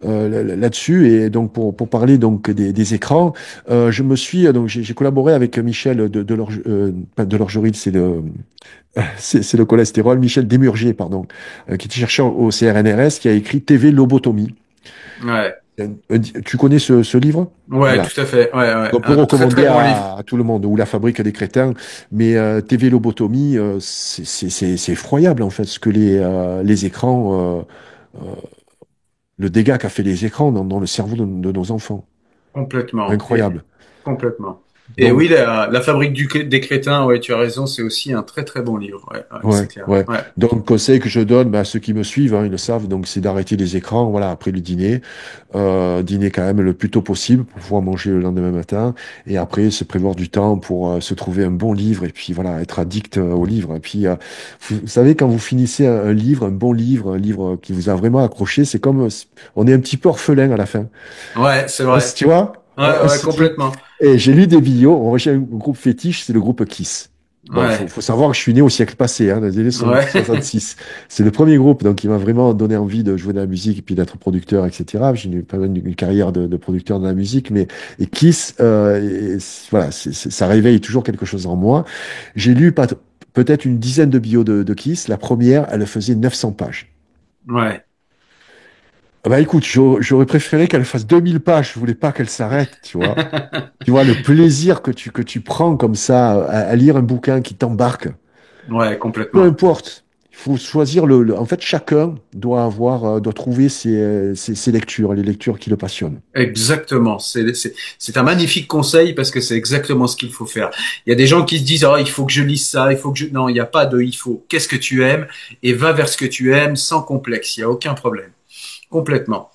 là-dessus. Et donc, pour parler donc des écrans, je me suis donc j'ai collaboré avec Michel pas Delorgeril, c'est le cholestérol, Michel Desmurgier, pardon, qui était chercheur au CRNRS, qui a écrit TV Lobotomie. Ouais, Tu connais ce livre? ouais, Voilà. tout à fait. Ouais, ouais. On peut Un très très recommander bon livre. à tout le monde, ou La Fabrique des crétins, mais TV Lobotomie, c'est effroyable en fait ce que les écrans, le dégât qu'a fait les écrans dans le cerveau de nos enfants. Complètement. Et Incroyable. complètement. Et oui, Donc, la fabrique des crétins, ouais, tu as raison, c'est aussi un très très bon livre. Ouais, ouais, ouais, c'est clair. ouais. Ouais, Donc, le conseil que je donne bah, à ceux qui me suivent, hein, ils le savent, donc c'est d'arrêter les écrans, voilà, après le dîner, dîner quand même le plus tôt possible pour pouvoir manger le lendemain matin, et après se prévoir du temps pour se trouver un bon livre et puis voilà, être addict au livre. Et puis, vous savez, quand vous finissez un livre, un bon livre, un livre qui vous a vraiment accroché, c'est comme on est un petit peu orphelin à la fin. ouais, c'est vrai. Tu vois, Ouais, on ouais, se dit. complètement. Et j'ai lu des vidéos, on recherche un groupe fétiche, c'est le groupe Kiss. Bon, Ouais, faut savoir que je suis né au siècle passé, hein, dans les années ouais, 66. C'est le premier groupe, donc il m'a vraiment donné envie de jouer de la musique et puis d'être producteur, etc. J'ai eu pas mal une carrière de producteur de la musique, mais et Kiss, voilà, ça réveille toujours quelque chose en moi. J'ai lu peut-être une dizaine de bios de Kiss. La première, elle faisait 900 pages. ouais. Ah bah écoute, j'aurais préféré qu'elle fasse 2000 pages. Je voulais pas qu'elle s'arrête, tu vois. Tu vois, le plaisir que tu prends comme ça à lire un bouquin qui t'embarque. Ouais, Peu complètement. importe. Il faut choisir en fait, chacun doit avoir, doit trouver ses lectures, les lectures qui le passionnent. Exactement. C'est un magnifique conseil parce que c'est exactement ce qu'il faut faire. Il y a des gens qui se disent, oh, il faut que je lise ça, il faut que je... Non, il n'y a pas de il faut. Qu'est-ce que tu aimes? Et va vers ce que tu aimes sans complexe. Il n'y a aucun problème. Complètement.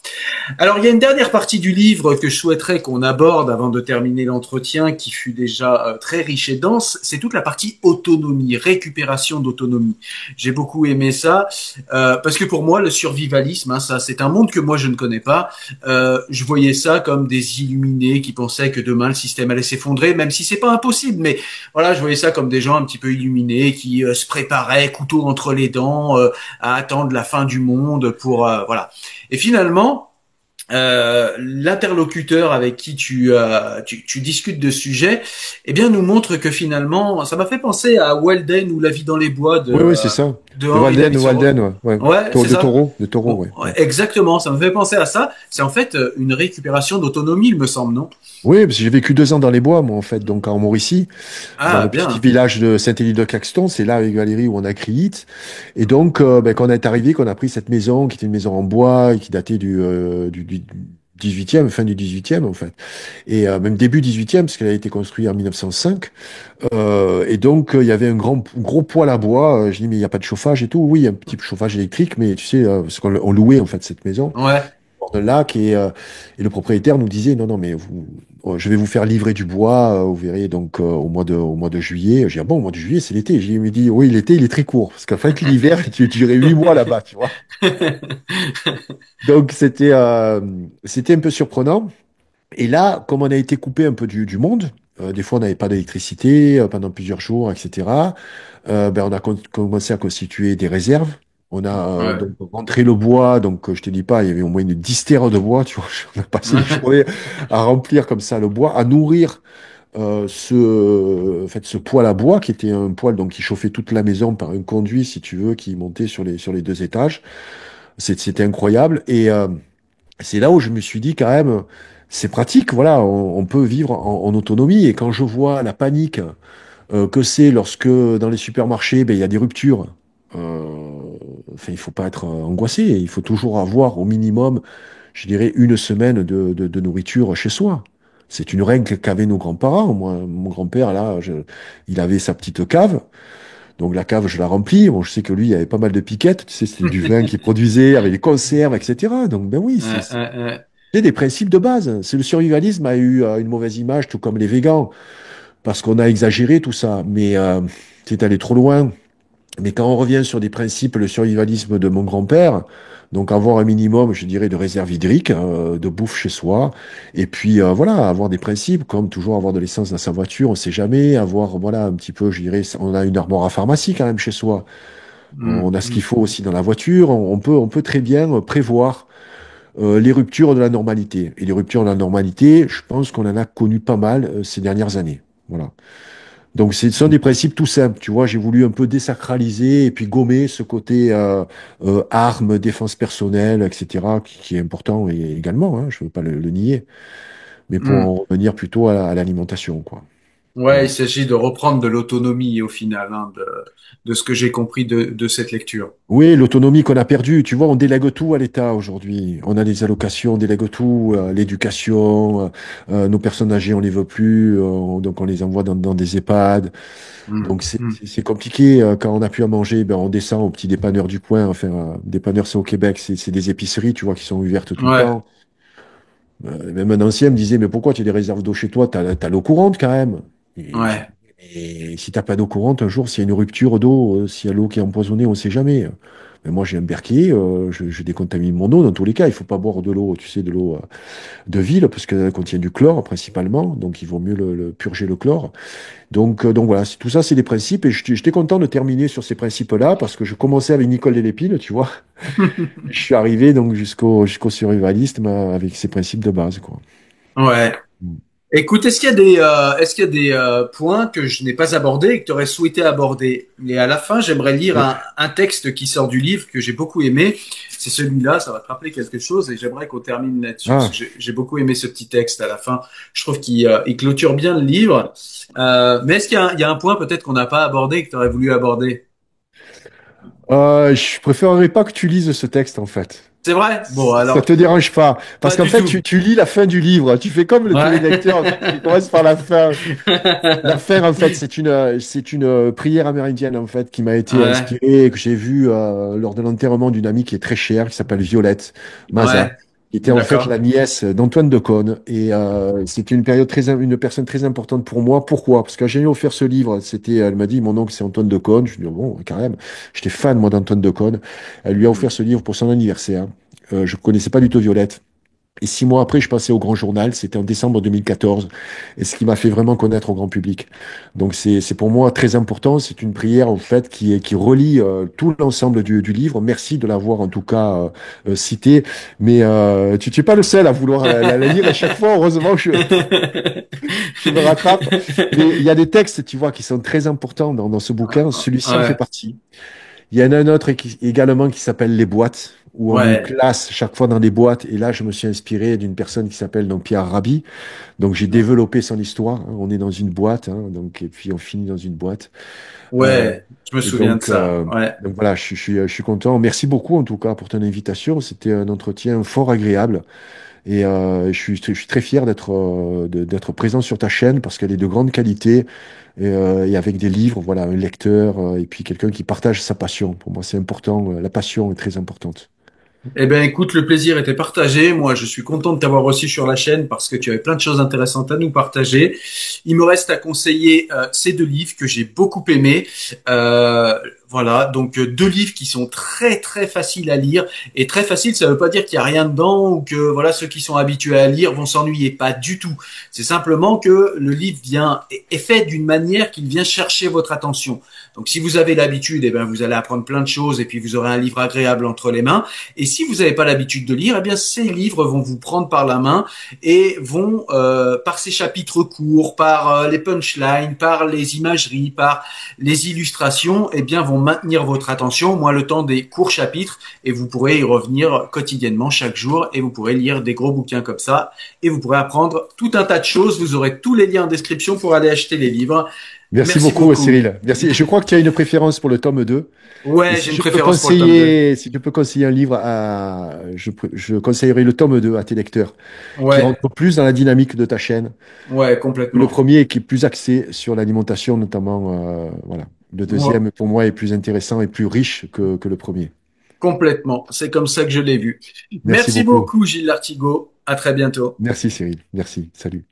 Alors, il y a une dernière partie du livre que je souhaiterais qu'on aborde avant de terminer l'entretien, qui fut déjà très riche et dense. C'est toute la partie autonomie, récupération d'autonomie. J'ai beaucoup aimé ça parce que pour moi, le survivalisme, hein, ça, c'est un monde que moi je ne connais pas. Je voyais ça comme des illuminés qui pensaient que demain le système allait s'effondrer, même si c'est pas impossible. Mais voilà, je voyais ça comme des gens un petit peu illuminés qui se préparaient, couteau entre les dents, à attendre la fin du monde pour voilà. Et finalement, l'interlocuteur avec qui tu discutes de sujets, eh bien, nous montre que finalement, ça m'a fait penser à Walden ou La vie dans les bois Oui, oui, c'est ça. de De Henri Walden, David de Thoreau. Walden, ouais. Ouais. Ouais, c'est ça. De Taureau, Bon, ouais. ouais, Ouais. exactement, ça me fait penser à ça. C'est en fait une récupération d'autonomie, il me semble, non? Oui, parce que j'ai vécu 2 ans dans les bois, moi, en fait, donc en Mauricie, dans Ah, le petit bien. village de Saint-Élie-de-Caxton. C'est là, avec Valérie, où on a créé Hit. Et donc, quand on est arrivé, qu'on a pris cette maison, qui était une maison en bois, et qui datait du 18e, fin du 18e, en fait. Et même début 18e, parce qu'elle a été construite en 1905. Et donc, il y avait un gros poêle à bois. Je dis, mais il n'y a pas de chauffage et tout. Oui, il y a un petit chauffage électrique, mais tu sais, parce qu'on louait, en fait, cette maison Ouais. bord de lac et le propriétaire nous disait non, non, mais je vais vous faire livrer du bois, vous verrez donc au mois de juillet. J'ai dit, ah bon, au mois de juillet, c'est l'été. J'ai dit, oui, l'été, il est très court, parce qu'en fait, l'hiver, tu durais 8 mois là-bas, tu vois. Donc, c'était un peu surprenant. Et là, comme on a été coupé un peu du monde, des fois, on n'avait pas d'électricité pendant plusieurs jours, etc. Ben, on a commencé à constituer des réserves. On a Ouais. donc rentré le bois, donc je te dis pas, il y avait au moins une 10 terres de bois, tu vois. On a passé les journées à remplir comme ça le bois, à nourrir en fait, ce poêle à bois qui était un poêle donc qui chauffait toute la maison par un conduit, si tu veux, qui montait sur les 2 étages. C'était incroyable. Et c'est là où je me suis dit quand même. c'est pratique, voilà, on peut vivre en autonomie. Et quand je vois la panique que c'est lorsque dans les supermarchés, ben, il y a des ruptures, enfin, il faut pas être angoissé. Il faut toujours avoir au minimum, je dirais, une semaine de nourriture chez soi. C'est une règle qu'avaient nos grands-parents. Moi, mon grand-père, là, il avait sa petite cave. Donc la cave, je la remplis. Bon, je sais que lui, il y avait pas mal de piquettes. Tu sais, c'était du vin qu'il produisait avec des conserves, etc. Donc, ben oui, Ouais, ouais, ouais. c'est des principes de base. C'est le survivalisme a eu une mauvaise image, tout comme les végans, parce qu'on a exagéré tout ça. Mais c'est allé trop loin. Mais quand on revient sur des principes, le survivalisme de mon grand-père, donc avoir un minimum, je dirais, de réserve hydrique, de bouffe chez soi, et puis voilà, avoir des principes, comme toujours avoir de l'essence dans sa voiture, on sait jamais, avoir, voilà, un petit peu, je dirais, on a une armoire à pharmacie quand même chez soi, on a ce qu'il faut aussi dans la voiture, on peut très bien prévoir les ruptures de la normalité. Et les ruptures de la normalité, je pense qu'on en a connu pas mal ces dernières années. Voilà. Donc, ce sont des principes tout simples. Tu vois, j'ai voulu un peu désacraliser et puis gommer ce côté armes, défense personnelle, etc., qui est important également, hein, je ne veux pas le nier, mais pour Mm. en revenir plutôt à l'alimentation, quoi. Ouais, il Voilà. s'agit de reprendre de l'autonomie au final, hein, de ce que j'ai compris de cette lecture. Oui, l'autonomie qu'on a perdue, tu vois, on délègue tout à l'État aujourd'hui. On a des allocations, on délègue tout, l'éducation, nos personnes âgées, on les veut plus, donc on les envoie dans des EHPAD. Mm. Donc Mm. c'est compliqué quand on n'a plus à manger, ben on descend au petit dépanneur du coin. Enfin, dépanneur c'est au Québec, c'est des épiceries, tu vois, qui sont ouvertes tout le Ouais, temps. Même un ancien me disait, mais pourquoi tu as des réserves d'eau chez toi? T'as l'eau courante quand même. ouais. Et si t'as pas d'eau courante, un jour, s'il y a une rupture d'eau, s'il y a l'eau qui est empoisonnée, on sait jamais. Mais moi, j'ai un berquier, je décontamine mon eau dans tous les cas. Il faut pas boire de l'eau, tu sais, de l'eau de ville, parce qu'elle contient du chlore principalement. Donc, il vaut mieux purger le chlore. Donc voilà, tout ça, c'est des principes. Et j'étais content de terminer sur ces principes-là, parce que je commençais avec Nicole Delépine, tu vois. Je suis arrivé donc jusqu'au survivalisme avec ces principes de base, quoi. Ouais. Mm. Écoute, est-ce qu'il y a des points que je n'ai pas abordés et que tu aurais souhaité aborder? Et à la fin, j'aimerais lire Oui. un texte qui sort du livre que j'ai beaucoup aimé. C'est celui-là, ça va te rappeler quelque chose et j'aimerais qu'on termine là-dessus parce que Ah, j'ai beaucoup aimé ce petit texte à la fin. Je trouve qu'il il clôture bien le livre. Mais est-ce il y a un point peut-être qu'on n'a pas abordé et que tu aurais voulu aborder? je préférerais pas que tu lises ce texte, en fait. C'est vrai? Bon, Ça alors, te dérange pas. Parce pas qu'en du fait, tout. tu lis la fin du livre. Tu fais comme tous les Ouais. lecteurs. Tu commences par la fin. La fin, en fait, c'est une prière amérindienne, en fait, qui m'a été Ouais. inspirée et que j'ai vue lors de l'enterrement d'une amie qui est très chère, qui s'appelle Violette Maza, Ouais. qui était en fait D'accord. la nièce d'Antoine de Caunes. Et c'était une période une personne très importante pour moi. Pourquoi? Parce que quand j'ai offert ce livre, elle m'a dit, mon oncle, c'est Antoine de Caunes. Je lui ai dit, bon, quand même, j'étais fan, moi, d'Antoine de Caunes. Elle lui a offert ce livre pour son anniversaire. Je connaissais pas du tout Violette. Et 6 mois après, je passais au Grand Journal, c'était en décembre 2014, et ce qui m'a fait vraiment connaître au grand public. Donc c'est pour moi très important, c'est une prière en fait qui relie tout l'ensemble du livre. Merci de l'avoir en tout cas cité, mais tu n'es pas le seul à vouloir la lire à chaque fois, heureusement je me rattrape. Mais il y a des textes, tu vois, qui sont très importants dans ce bouquin, celui-ci en fait Ouais. partie. Il y en a un autre également qui s'appelle Les boîtes, où on nous Ouais. classe chaque fois dans des boîtes. Et là, je me suis inspiré d'une personne qui s'appelle donc Pierre Rabhi. Donc j'ai développé son histoire, hein. On est dans une boîte, hein, donc et puis on finit dans une boîte. Euh, Ouais. Je me et souviens de donc, ça. euh, Ouais. donc voilà, je suis content. Merci beaucoup en tout cas pour ton invitation. C'était un entretien fort agréable. Et je suis très fier d'être présent sur ta chaîne parce qu'elle est de grande qualité et avec des livres, voilà, un lecteur et puis quelqu'un qui partage sa passion. Pour moi, c'est important. La passion est très importante. Eh ben, écoute, le plaisir était partagé. Moi, je suis content de t'avoir reçu sur la chaîne parce que tu avais plein de choses intéressantes à nous partager. Il me reste à conseiller ces deux livres que j'ai beaucoup aimés. Euh, voilà, donc deux livres qui sont très très faciles à lire et très faciles. Ça veut pas dire qu'il y a rien dedans ou que voilà ceux qui sont habitués à lire vont s'ennuyer. Pas du tout. C'est simplement que le livre est fait d'une manière qu'il vient chercher votre attention. Donc, si vous avez l'habitude, eh ben vous allez apprendre plein de choses et puis vous aurez un livre agréable entre les mains. Et si vous n'avez pas l'habitude de lire, eh bien ces livres vont vous prendre par la main et vont, par ces chapitres courts, par les punchlines, par les imageries, par les illustrations, eh bien vont maintenir votre attention, moins le temps des courts chapitres, et vous pourrez y revenir quotidiennement, chaque jour, et vous pourrez lire des gros bouquins comme ça, et vous pourrez apprendre tout un tas de choses. Vous aurez tous les liens en description pour aller acheter les livres. Merci Merci beaucoup, beaucoup. Cyril. Merci. Et je crois que tu as une préférence pour le tome 2. Et Ouais, j'ai si une je peux préférence pour le tome 2. conseiller, si je peux conseiller un livre je conseillerais le tome 2 à tes lecteurs, qui Ouais, rentre plus dans la dynamique de ta chaîne ouais, que le complètement. premier, qui est plus axé sur l'alimentation, notamment, voilà. Le Ouais, deuxième, pour moi, est plus intéressant et plus riche que le premier. complètement. C'est comme ça que je l'ai vu. Merci Merci beaucoup. beaucoup, Gilles Lartigot. À très bientôt. Merci, Cyril. Merci. Salut.